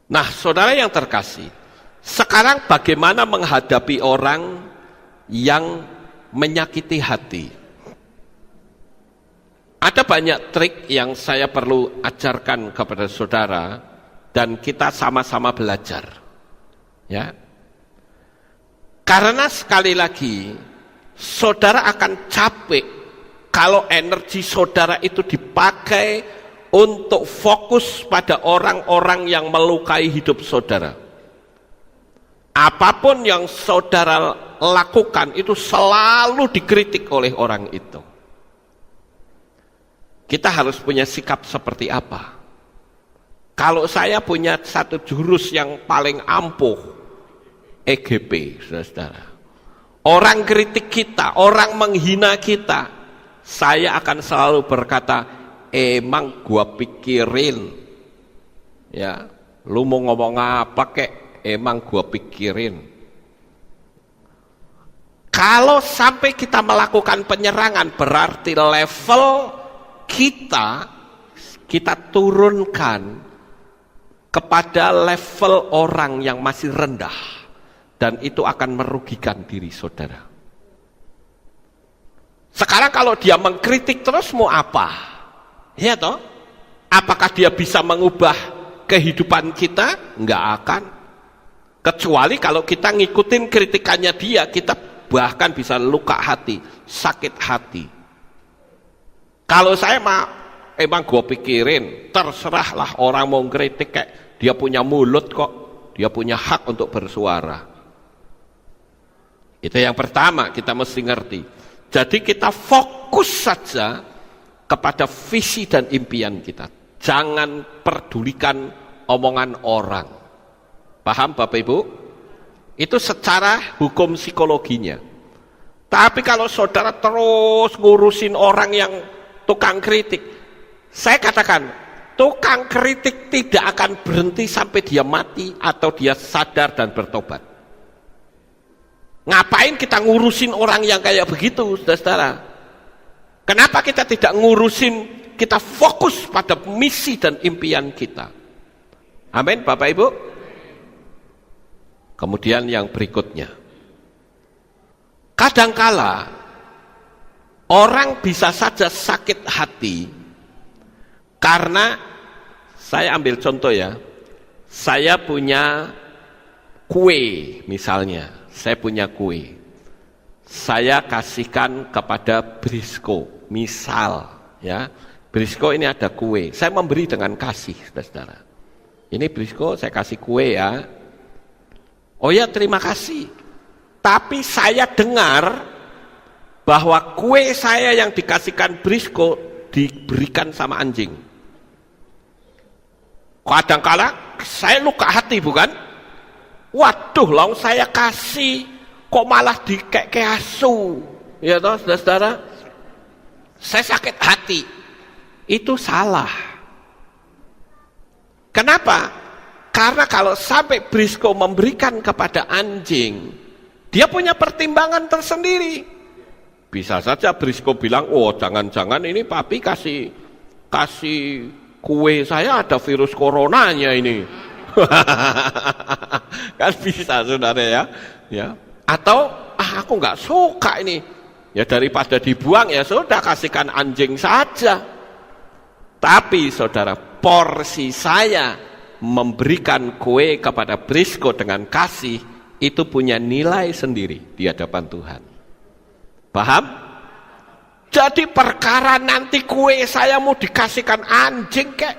Nah, saudara yang terkasih, sekarang bagaimana menghadapi orang yang menyakiti hati? Ada banyak trik yang saya perlu ajarkan kepada saudara dan kita sama-sama belajar. Ya. Karena sekali lagi, saudara akan capek kalau energi saudara itu dipakai untuk fokus pada orang-orang yang melukai hidup saudara. Apapun yang saudara lakukan itu selalu dikritik oleh orang itu. Kita harus punya sikap seperti apa? Kalau saya punya satu jurus yang paling ampuh, EGP, saudara-saudara. Orang kritik kita, orang menghina kita, saya akan selalu berkata, emang gua pikirin. Ya, lu mau ngomong apa kek, emang gua pikirin. Kalau sampai kita melakukan penyerangan, berarti level kita turunkan kepada level orang yang masih rendah, dan itu akan merugikan diri saudara. Sekarang kalau dia mengkritik terus mau apa? Ya toh? Apakah dia bisa mengubah kehidupan kita? Enggak akan. Kecuali kalau kita ngikutin kritikannya dia, kita bahkan bisa luka hati, sakit hati. Kalau saya emang gue pikirin, terserahlah orang mau kritik, kayak dia punya mulut kok, dia punya hak untuk bersuara. Itu yang pertama kita mesti ngerti. Jadi kita fokus saja kepada visi dan impian kita. Jangan pedulikan omongan orang. Paham Bapak Ibu? Itu secara hukum psikologinya. Tapi kalau saudara terus ngurusin orang yang tukang kritik, saya katakan, tukang kritik tidak akan berhenti sampai dia mati atau dia sadar dan bertobat. Ngapain kita ngurusin orang yang kayak begitu, saudara? Kenapa kita tidak ngurusin, kita fokus pada misi dan impian kita? Amin, Bapak Ibu. Kemudian yang berikutnya, kadangkala orang bisa saja sakit hati karena, saya ambil contoh ya, saya punya kue misalnya, saya punya kue, saya kasihkan kepada Brisco, misal ya, Brisco ini ada kue, saya memberi dengan kasih, saudara-saudara. Ini Brisco, saya kasih kue ya. Oh ya, terima kasih. Tapi saya dengar bahwa kue saya yang dikasihkan Brisco diberikan sama anjing. Kadang-kala saya luka hati, bukan? Waduh, long saya kasih kok malah dikek asu. Ya toh, saudara-saudara? Saya sakit hati. Itu salah. Kenapa? Karena kalau sampai Brisco memberikan kepada anjing, dia punya pertimbangan tersendiri. Bisa saja Brisco bilang, oh jangan-jangan ini papi kasih kue saya ada virus coronanya ini. Kan bisa, saudara ya. Atau aku nggak suka ini, ya daripada dibuang ya sudah kasihkan anjing saja. Tapi saudara, porsi saya memberikan kue kepada Brisco dengan kasih itu punya nilai sendiri di hadapan Tuhan. Paham? Jadi perkara nanti kue saya mau dikasihkan anjing kek,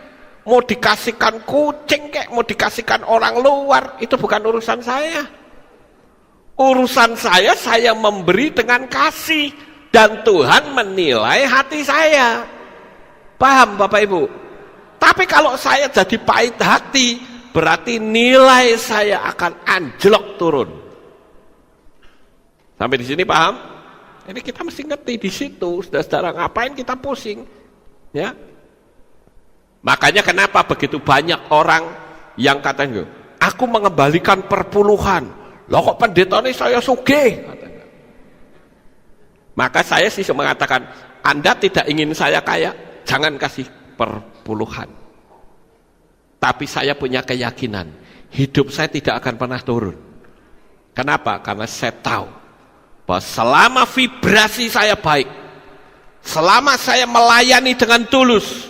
mau dikasihkan kucing kek, mau dikasihkan orang luar, itu bukan urusan saya. Urusan saya memberi dengan kasih, dan Tuhan menilai hati saya. Paham Bapak Ibu? Tapi kalau saya jadi pahit hati, berarti nilai saya akan anjlok turun. Sampai di sini paham? Ini kita mesti ngerti di situ, saudara-saudara, ngapain kita pusing? Ya. Makanya kenapa begitu banyak orang yang katanya, aku mengembalikan perpuluhan. Loh kok pendeta ini saya sugih? Maka saya sih mengatakan, Anda tidak ingin saya kaya, jangan kasih perpuluhan. Tapi saya punya keyakinan, hidup saya tidak akan pernah turun. Kenapa? Karena saya tahu bahwa selama vibrasi saya baik, selama saya melayani dengan tulus,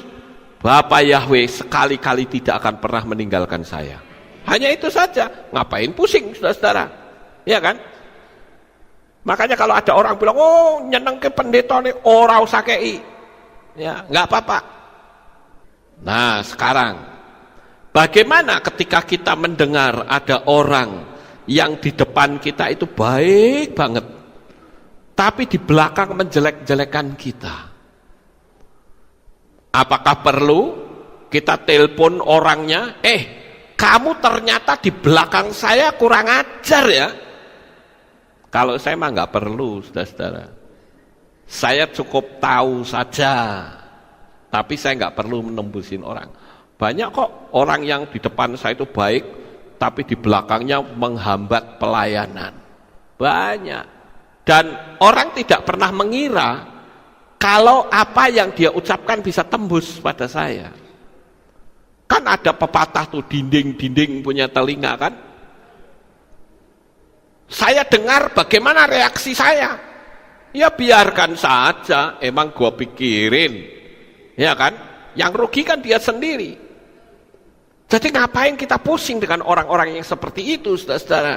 Bapa Yahweh sekali-kali tidak akan pernah meninggalkan saya. Hanya itu saja. Ngapain pusing, saudara-saudara? Ya kan? Makanya kalau ada orang bilang, oh nyeneng ke pendeta nih, ora usah kei, ya nggak apa-apa. Nah sekarang, bagaimana ketika kita mendengar ada orang yang di depan kita itu baik banget, tapi di belakang menjelek-jelekan kita? Apakah perlu kita telepon orangnya, kamu ternyata di belakang saya kurang ajar ya? Kalau saya mah nggak perlu, saudara-saudara. Saya cukup tahu saja, tapi saya nggak perlu menembusin orang. Banyak kok orang yang di depan saya itu baik, tapi di belakangnya menghambat pelayanan. Banyak. Dan orang tidak pernah mengira kalau apa yang dia ucapkan bisa tembus pada saya. Kan ada pepatah tuh, dinding-dinding punya telinga kan? Saya dengar bagaimana reaksi saya. Ya biarkan saja, emang gua pikirin. Ya kan? Yang rugi kan dia sendiri. Jadi ngapain kita pusing dengan orang-orang yang seperti itu, saudara-saudara?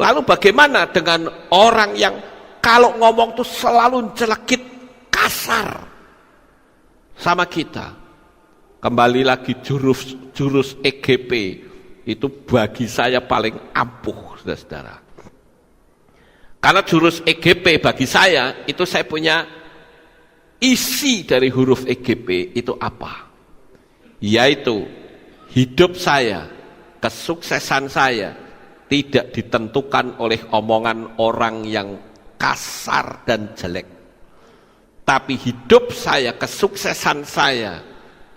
Lalu bagaimana dengan orang yang kalau ngomong tuh selalu jelekit, kasar sama kita? Kembali lagi jurus EGP itu bagi saya paling ampuh, saudara-saudara. Karena jurus EGP bagi saya itu saya punya isi dari huruf EGP itu apa? Yaitu hidup saya, kesuksesan saya tidak ditentukan oleh omongan orang yang kasar dan jelek. Tapi hidup saya, kesuksesan saya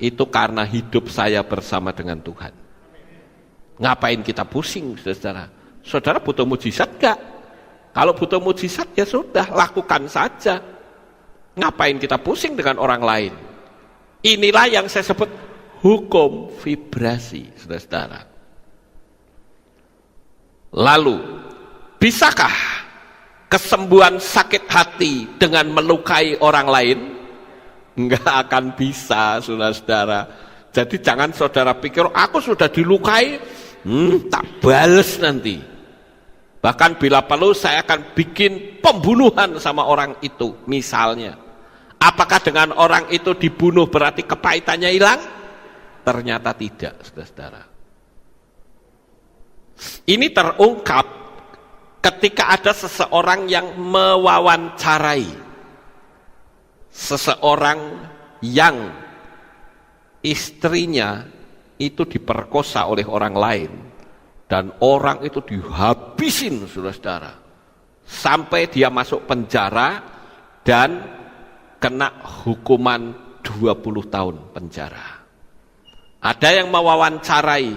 itu karena hidup saya bersama dengan Tuhan. Ngapain kita pusing, saudara? Saudara butuh mujizat gak? Kalau butuh mujizat ya sudah, lakukan saja. Ngapain kita pusing dengan orang lain? Inilah yang saya sebut hukum vibrasi, saudara-saudara. Lalu, bisakah kesembuhan sakit hati dengan melukai orang lain? Enggak akan bisa, saudara-saudara. Jadi jangan saudara pikir, aku sudah dilukai, tak bales nanti. Bahkan bila perlu saya akan bikin pembunuhan sama orang itu, misalnya. Apakah dengan orang itu dibunuh berarti kepahitannya hilang? Ternyata tidak, saudara-saudara. Ini terungkap ketika ada seseorang yang mewawancarai seseorang yang istrinya itu diperkosa oleh orang lain dan orang itu dihabisin, saudara-saudara, sampai dia masuk penjara dan kena hukuman 20 tahun penjara. Ada yang mewawancarai,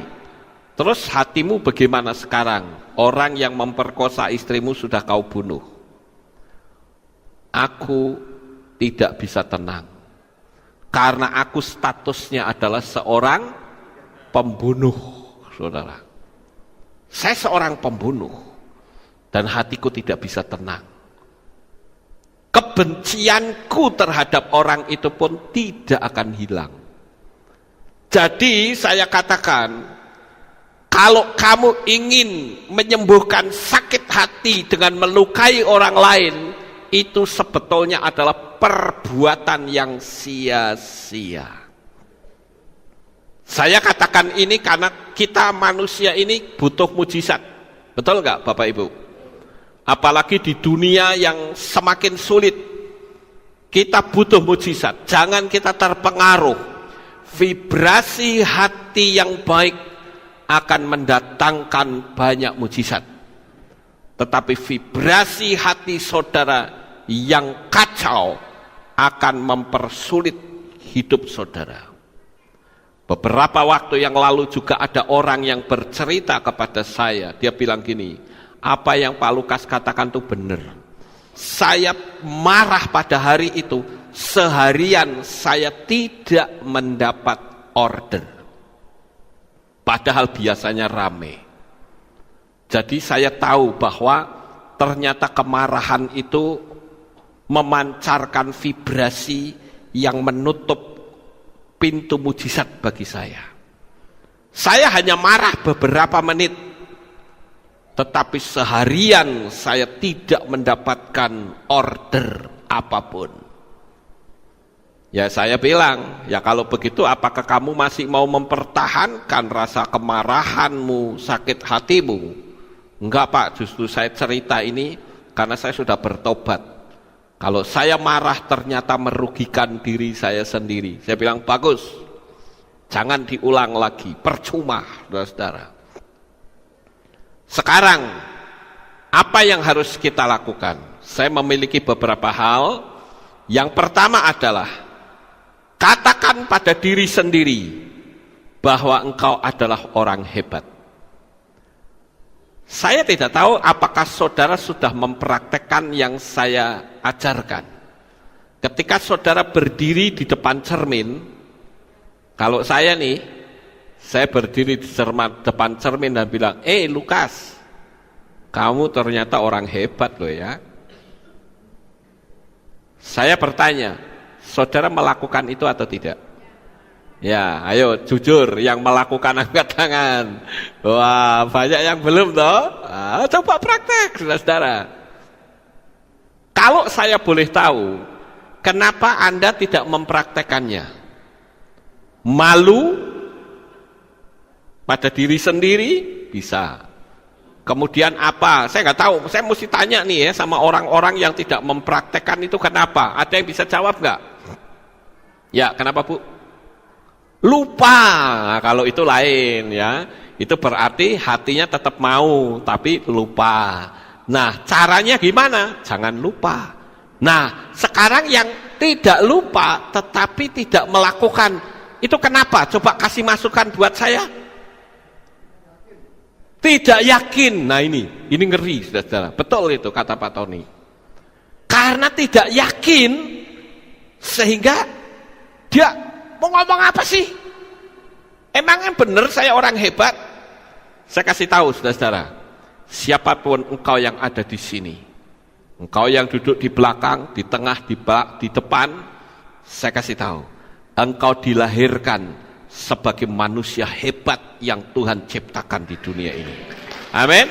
terus hatimu bagaimana sekarang? Orang yang memperkosa istrimu sudah kau bunuh. Aku tidak bisa tenang karena aku statusnya adalah seorang pembunuh, saudara. Saya seorang pembunuh dan hatiku tidak bisa tenang. Kebencianku terhadap orang itu pun tidak akan hilang. Jadi saya katakan, kalau kamu ingin menyembuhkan sakit hati dengan melukai orang lain, itu sebetulnya adalah perbuatan yang sia-sia. Saya katakan ini karena kita manusia ini butuh mujizat. Betul nggak Bapak Ibu? Apalagi di dunia yang semakin sulit, kita butuh mujizat. Jangan kita terpengaruh. Vibrasi hati yang baik akan mendatangkan banyak mujizat. Tetapi vibrasi hati saudara yang kacau akan mempersulit hidup saudara. Beberapa waktu yang lalu juga ada orang yang bercerita kepada saya. Dia bilang gini, apa yang Pak Lukas katakan itu benar. Saya marah pada hari itu, seharian saya tidak mendapat order. Padahal biasanya rame. Jadi saya tahu bahwa ternyata kemarahan itu memancarkan vibrasi yang menutup pintu mujizat bagi saya. Saya hanya marah beberapa menit, tetapi seharian saya tidak mendapatkan order apapun. Ya saya bilang, ya kalau begitu apakah kamu masih mau mempertahankan rasa kemarahanmu, sakit hatimu? Enggak Pak, justru saya cerita ini karena saya sudah bertobat. Kalau saya marah ternyata merugikan diri saya sendiri, saya bilang bagus, jangan diulang lagi, percuma, saudara-saudara. Sekarang apa yang harus kita lakukan? Saya memiliki beberapa hal. Yang pertama adalah katakan pada diri sendiri bahwa engkau adalah orang hebat. Saya tidak tahu apakah saudara sudah mempraktekkan yang saya ajarkan. Ketika saudara berdiri di depan cermin, kalau saya nih, saya berdiri di depan cermin dan bilang, Lukas, kamu ternyata orang hebat loh ya. Saya bertanya, saudara melakukan itu atau tidak? Ya, ayo jujur, yang melakukan angkat tangan. Wah, banyak yang belum toh. Coba praktek, saudara-saudara. Kalau saya boleh tahu, kenapa Anda tidak mempraktekannya? Malu pada diri sendiri? Bisa. Kemudian apa? Saya nggak tahu. Saya mesti tanya nih ya sama orang-orang yang tidak mempraktekkan itu kenapa? Ada yang bisa jawab nggak? Ya, kenapa Bu? Lupa. Nah, kalau itu lain ya. Itu berarti hatinya tetap mau, tapi lupa. Nah, caranya gimana? Jangan lupa. Nah, sekarang yang tidak lupa tetapi tidak melakukan, itu kenapa? Coba kasih masukan buat saya. Tidak yakin. Nah ini ngeri, saudara. Betul itu kata Pak Tony. Karena tidak yakin, sehingga dia mau ngomong apa sih? Emangnya benar saya orang hebat? Saya kasih tahu, saudara-saudara. Siapapun engkau yang ada di sini, engkau yang duduk di belakang, di tengah, di depan, saya kasih tahu, engkau dilahirkan sebagai manusia hebat yang Tuhan ciptakan di dunia ini. Amin.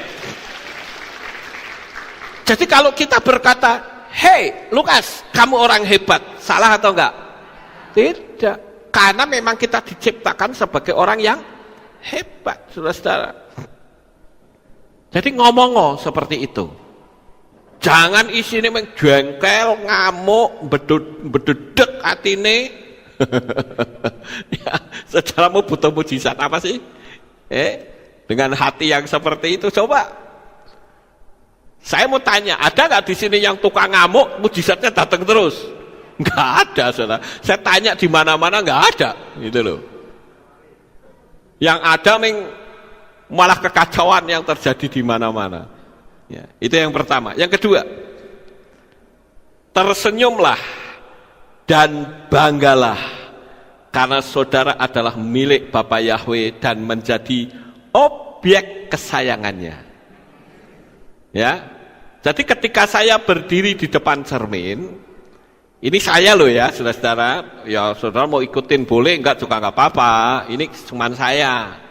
Jadi kalau kita berkata, hey Lukas, kamu orang hebat, salah atau enggak? Tidak. Karena memang kita diciptakan sebagai orang yang hebat, saudara-saudara. Jadi ngomong seperti itu. Jangan isinya menjengkel, ngamuk, bededek atine. Ya, saudaramu butuh mujizat apa sih? Dengan hati yang seperti itu, coba. Saya mau tanya, ada nggak di sini yang tukang ngamuk, mujizatnya datang terus? Nggak ada, saudara. Saya tanya di mana-mana nggak ada, gitu loh. Yang ada malah kekacauan yang terjadi di mana-mana. Ya, itu yang pertama. Yang kedua, tersenyumlah dan banggalah karena saudara adalah milik Bapa Yahweh dan menjadi objek kesayangannya. Ya. Jadi ketika saya berdiri di depan cermin, ini saya loh ya, saudara-saudara. Ya, saudara mau ikutin boleh, enggak juga enggak apa-apa. Ini cuma saya.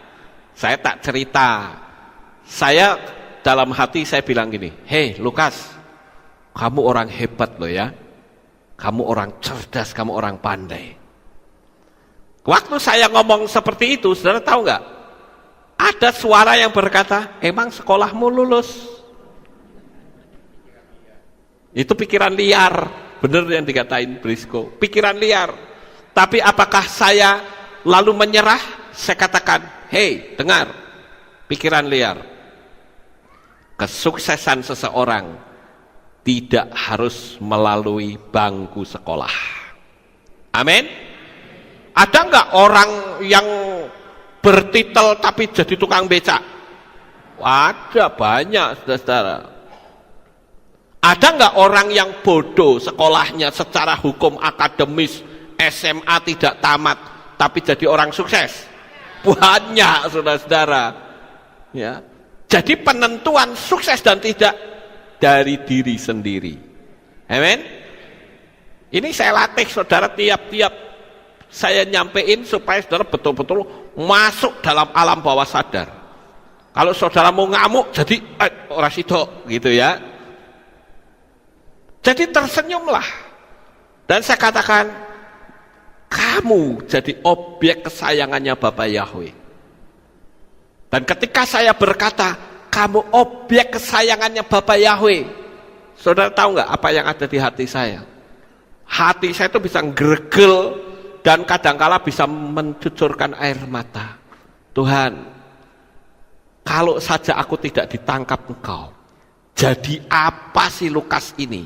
Saya tak cerita. Saya dalam hati saya bilang gini, "Hei Lukas, kamu orang hebat loh ya. Kamu orang cerdas, kamu orang pandai." Waktu saya ngomong seperti itu, saudara tahu nggak? Ada suara yang berkata, "Emang sekolahmu lulus?" Itu pikiran liar, bener yang dikatain Brisco, pikiran liar. Tapi apakah saya lalu menyerah? Saya katakan, "Hei, dengar, pikiran liar. Kesuksesan seseorang tidak harus melalui bangku sekolah." Amin. Ada nggak orang yang bertitel tapi jadi tukang becak? Ada, banyak, saudara-saudara. Ada nggak orang yang bodoh sekolahnya secara hukum akademis, SMA tidak tamat, tapi jadi orang sukses? Banyak, saudara-saudara. Ya. Jadi penentuan sukses dan tidak dari diri sendiri. Amin. Ini saya latih saudara tiap-tiap saya nyampein supaya saudara betul-betul masuk dalam alam bawah sadar. Kalau saudara mau ngamuk, jadi ora sido gitu ya. Jadi tersenyumlah. Dan saya katakan, kamu jadi objek kesayangannya Bapa Yahweh. Dan ketika saya berkata, kamu objek kesayangannya Bapa Yahweh, Saudara tahu nggak apa yang ada di hati saya? Hati saya itu bisa ngregel dan kadangkala bisa mencucurkan air mata. Tuhan, kalau saja aku tidak ditangkap Engkau, jadi apa sih Lukas ini?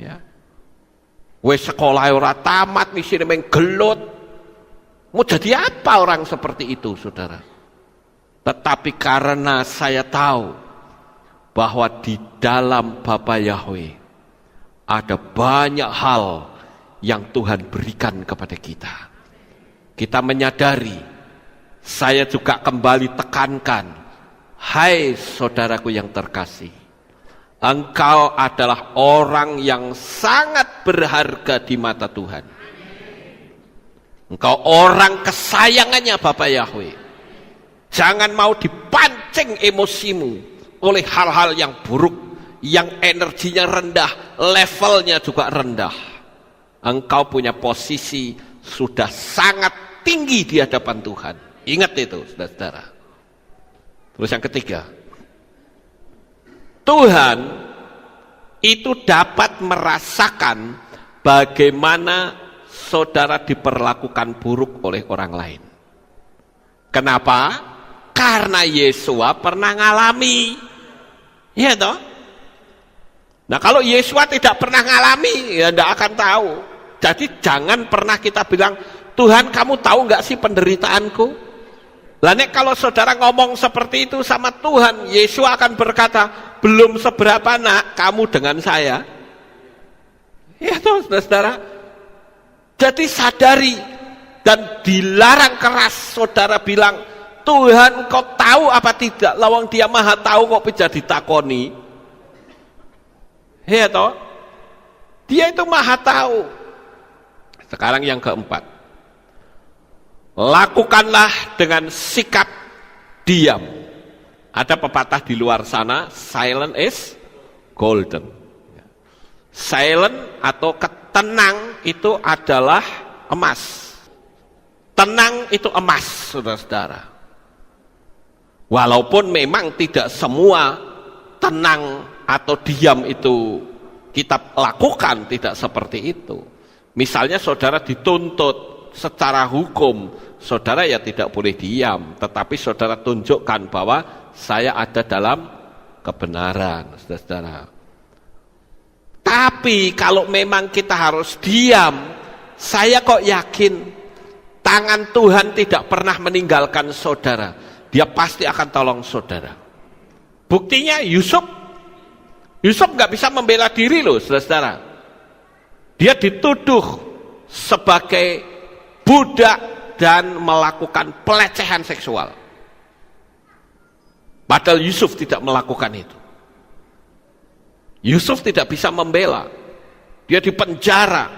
Ya. Wes sekolah ora tamat, misine meng gelut. Mau jadi apa orang seperti itu, Saudara? Tetapi karena saya tahu bahwa di dalam Bapa Yahweh ada banyak hal yang Tuhan berikan kepada kita. Kita menyadari, saya juga kembali tekankan, hai saudaraku yang terkasih, engkau adalah orang yang sangat berharga di mata Tuhan. Engkau orang kesayangannya Bapa Yahweh. Jangan mau dipancing emosimu oleh hal-hal yang buruk, yang energinya rendah, levelnya juga rendah. Engkau punya posisi sudah sangat tinggi di hadapan Tuhan. Ingat itu, saudara-saudara. Terus yang ketiga, Tuhan itu dapat merasakan bagaimana saudara diperlakukan buruk oleh orang lain. Kenapa? Karena Yesua pernah ngalami. Iya toh? Nah kalau Yesua tidak pernah ngalami, ya tidak akan tahu. Jadi jangan pernah kita bilang, Tuhan kamu tahu nggak sih penderitaanku? Lah nek kalau saudara ngomong seperti itu sama Tuhan, Yesua akan berkata, belum seberapa nak kamu dengan saya. Ya toh saudara. Jadi sadari dan dilarang keras saudara bilang, Tuhan kau tahu apa tidak? Lawang dia maha tahu kok bisa ditakoni. Ya toh? Dia itu maha tahu. Sekarang yang keempat. Lakukanlah dengan sikap diam. Ada pepatah di luar sana, silent is golden. Silent atau tenang itu adalah emas. Tenang itu emas, saudara-saudara. Walaupun memang tidak semua tenang atau diam itu kita lakukan, tidak seperti itu. Misalnya saudara dituntut secara hukum, saudara ya tidak boleh diam, tetapi saudara tunjukkan bahwa saya ada dalam kebenaran, saudara-saudara. Tapi kalau memang kita harus diam, saya kok yakin tangan Tuhan tidak pernah meninggalkan saudara. Dia pasti akan tolong saudara. Buktinya Yusuf nggak bisa membela diri loh, saudara. Dia dituduh sebagai budak dan melakukan pelecehan seksual. Padahal Yusuf tidak melakukan itu. Yusuf tidak bisa membela. Dia dipenjara.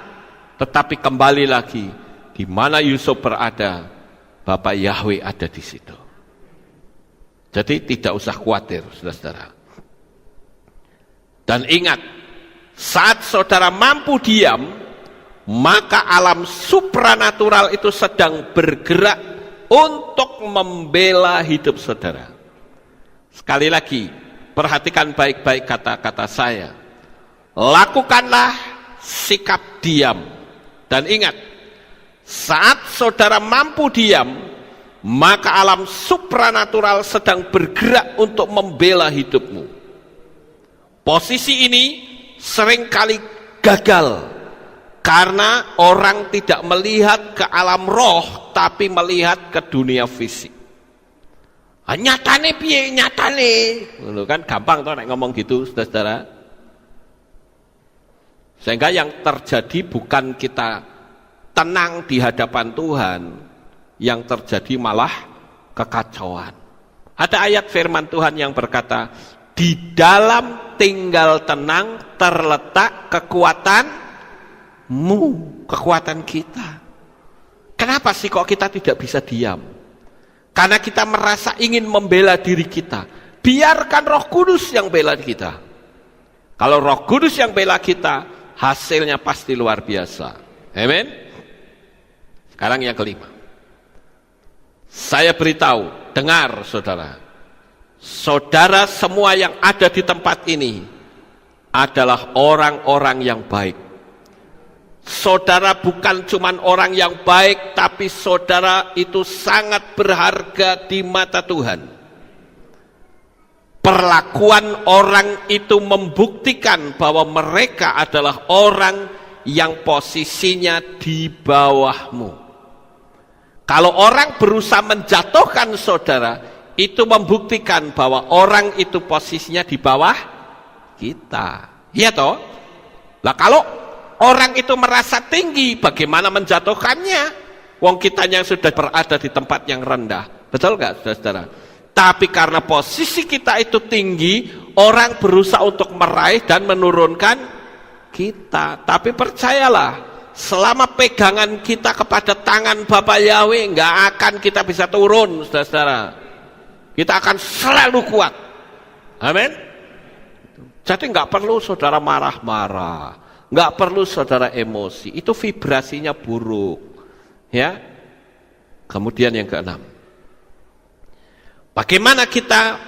Tetapi kembali lagi, di mana Yusuf berada, Bapa Yahweh ada di situ. Jadi tidak usah khawatir, saudara-saudara. Dan ingat, saat saudara mampu diam, maka alam supranatural itu sedang bergerak untuk membela hidup saudara. Sekali lagi, perhatikan baik-baik kata-kata saya. Lakukanlah sikap diam. Dan ingat, saat saudara mampu diam, maka alam supranatural sedang bergerak untuk membela hidupmu. Posisi ini seringkali gagal karena orang tidak melihat ke alam roh, tapi melihat ke dunia fisik. Nyatane piye nyatane, kan gampang toh nek ngomong gitu, saudara-saudara. Sehingga yang terjadi bukan kita tenang di hadapan Tuhan, yang terjadi malah kekacauan. Ada ayat firman Tuhan yang berkata, di dalam tinggal tenang terletak kekuatanmu, kekuatan kita. Kenapa sih kok kita tidak bisa diam? Karena kita merasa ingin membela diri kita. Biarkan Roh Kudus yang bela kita. Kalau Roh Kudus yang bela kita, hasilnya pasti luar biasa. Amin. Sekarang yang kelima. Saya beritahu, dengar saudara. Saudara semua yang ada di tempat ini, adalah orang-orang yang baik. Saudara bukan cuma orang yang baik, tapi saudara itu sangat berharga di mata Tuhan. Perlakuan orang itu membuktikan bahwa mereka adalah orang yang posisinya di bawahmu. Kalau orang berusaha menjatuhkan saudara, itu membuktikan bahwa orang itu posisinya di bawah kita. Iya toh? Lah kalau orang itu merasa tinggi, bagaimana menjatuhkannya? Wong kitanya sudah berada di tempat yang rendah. Betul gak saudara? Tapi karena posisi kita itu tinggi, orang berusaha untuk meraih dan menurunkan kita. Tapi percayalah, selama pegangan kita kepada tangan Bapa Yahweh, nggak akan kita bisa turun, saudara-saudara. Kita akan selalu kuat. Amin. Jadi nggak perlu saudara marah-marah, nggak perlu saudara emosi. Itu vibrasinya buruk. Ya. Kemudian yang keenam. Bagaimana kita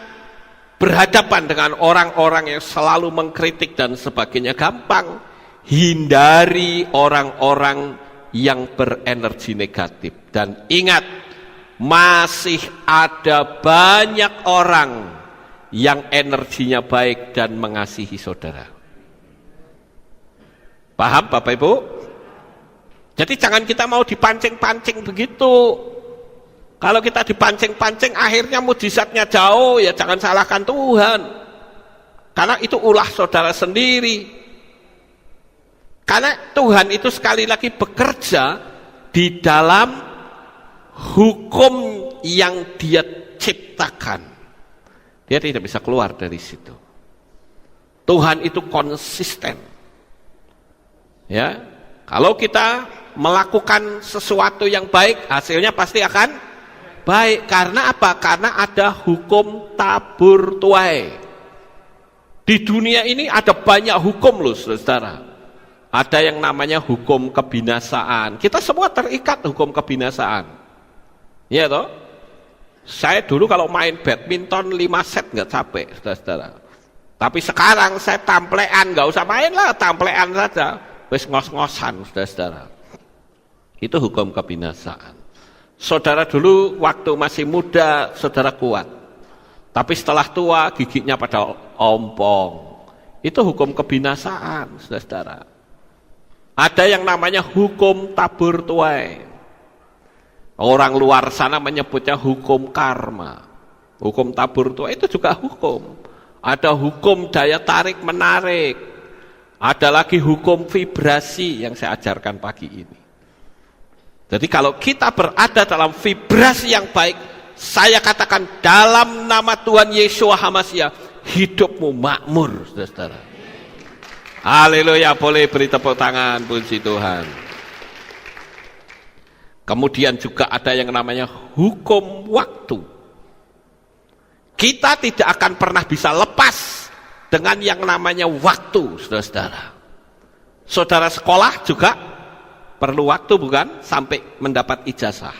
berhadapan dengan orang-orang yang selalu mengkritik dan sebagainya? Gampang. Hindari orang-orang yang berenergi negatif. Dan ingat, masih ada banyak orang yang energinya baik dan mengasihi saudara. Paham Bapak Ibu? Jadi jangan kita mau dipancing-pancing begitu. Kalau kita dipancing-pancing akhirnya mujizatnya jauh, ya jangan salahkan Tuhan. Karena itu ulah saudara sendiri. Karena Tuhan itu sekali lagi bekerja di dalam hukum yang Dia ciptakan. Dia tidak bisa keluar dari situ. Tuhan itu konsisten. Ya, kalau kita melakukan sesuatu yang baik, hasilnya pasti akan baik. Karena apa? Karena ada hukum tabur tuai. Di dunia ini ada banyak hukum loh saudara. Ada yang namanya hukum kebinasaan. Kita semua terikat hukum kebinasaan. Iya toh? Saya dulu kalau main badminton 5 set nggak capek saudara. Tapi sekarang saya tamplean, nggak usah main lah, tamplean saja. Wis ngos-ngosan saudara. Itu hukum kebinasaan. Saudara dulu waktu masih muda, saudara kuat. Tapi setelah tua, giginya pada ompong. Itu hukum kebinasaan, saudara. Ada yang namanya hukum tabur tuai. Orang luar sana menyebutnya hukum karma. Hukum tabur tuai itu juga hukum. Ada hukum daya tarik menarik. Ada lagi hukum vibrasi yang saya ajarkan pagi ini. Jadi kalau kita berada dalam vibrasi yang baik, saya katakan dalam nama Tuhan Yeshua HaMashiach, hidupmu makmur, saudara. Haleluya, boleh beri tepuk tangan, puji Tuhan. Kemudian juga ada yang namanya hukum waktu. Kita tidak akan pernah bisa lepas dengan yang namanya waktu, saudara. Saudara sekolah juga perlu waktu bukan? Sampai mendapat ijazah.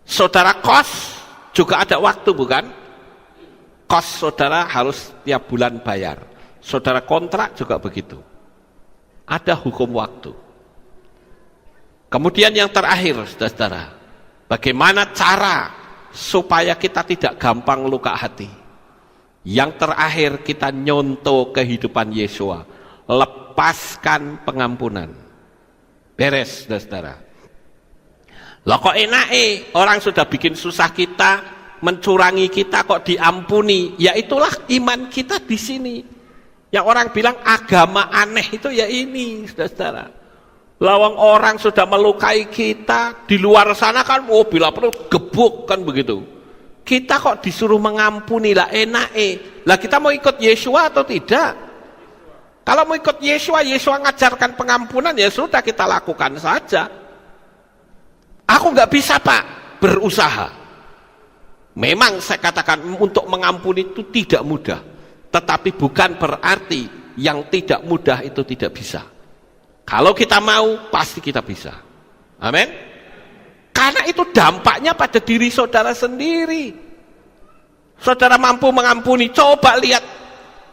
Saudara kos juga ada waktu bukan? Kos saudara harus tiap bulan bayar. Saudara kontrak juga begitu. Ada hukum waktu. Kemudian yang terakhir, saudara, bagaimana cara supaya kita tidak gampang luka hati? Yang terakhir kita nyontoh kehidupan Yeshua. Lepaskan pengampunan. Beres, saudara. Lah kok enak orang sudah bikin susah kita, mencurangi kita kok diampuni. Ya itulah iman kita di sini. Yang orang bilang agama aneh itu ya ini, saudara. Lawang orang sudah melukai kita, di luar sana kan, oh bila perlu gebuk kan begitu. Kita kok disuruh mengampuni, lah enak Lah kita mau ikut Yeshua atau tidak? Kalau mau ikut Yeshua, Yeshua ngajarkan pengampunan, ya sudah kita lakukan saja. Aku nggak bisa Pak, berusaha. Memang saya katakan untuk mengampuni itu tidak mudah. Tetapi bukan berarti yang tidak mudah itu tidak bisa. Kalau kita mau, pasti kita bisa. Amin. Karena itu dampaknya pada diri saudara sendiri. Saudara mampu mengampuni, coba lihat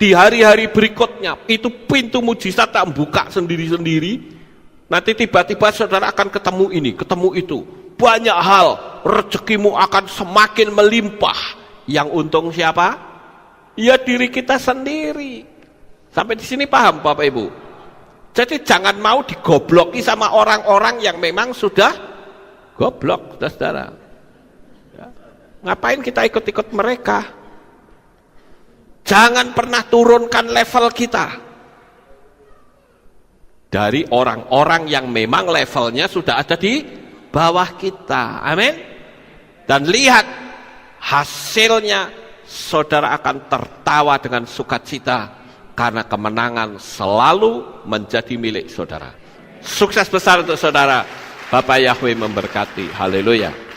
di hari-hari berikutnya itu pintu mujizat tak buka sendiri-sendiri. Nanti tiba-tiba saudara akan ketemu ini, ketemu itu. Banyak hal, rezekimu akan semakin melimpah. Yang untung siapa? Ya diri kita sendiri. Sampai di sini paham Bapak Ibu? Jadi jangan mau digobloki sama orang-orang yang memang sudah goblok, saudara. Ya. Ngapain kita ikut-ikut mereka? Jangan pernah turunkan level kita dari orang-orang yang memang levelnya sudah ada di bawah kita. Amin. Dan lihat hasilnya, saudara akan tertawa dengan sukacita karena kemenangan selalu menjadi milik saudara. Sukses besar untuk saudara. Bapak Yahweh memberkati. Haleluya.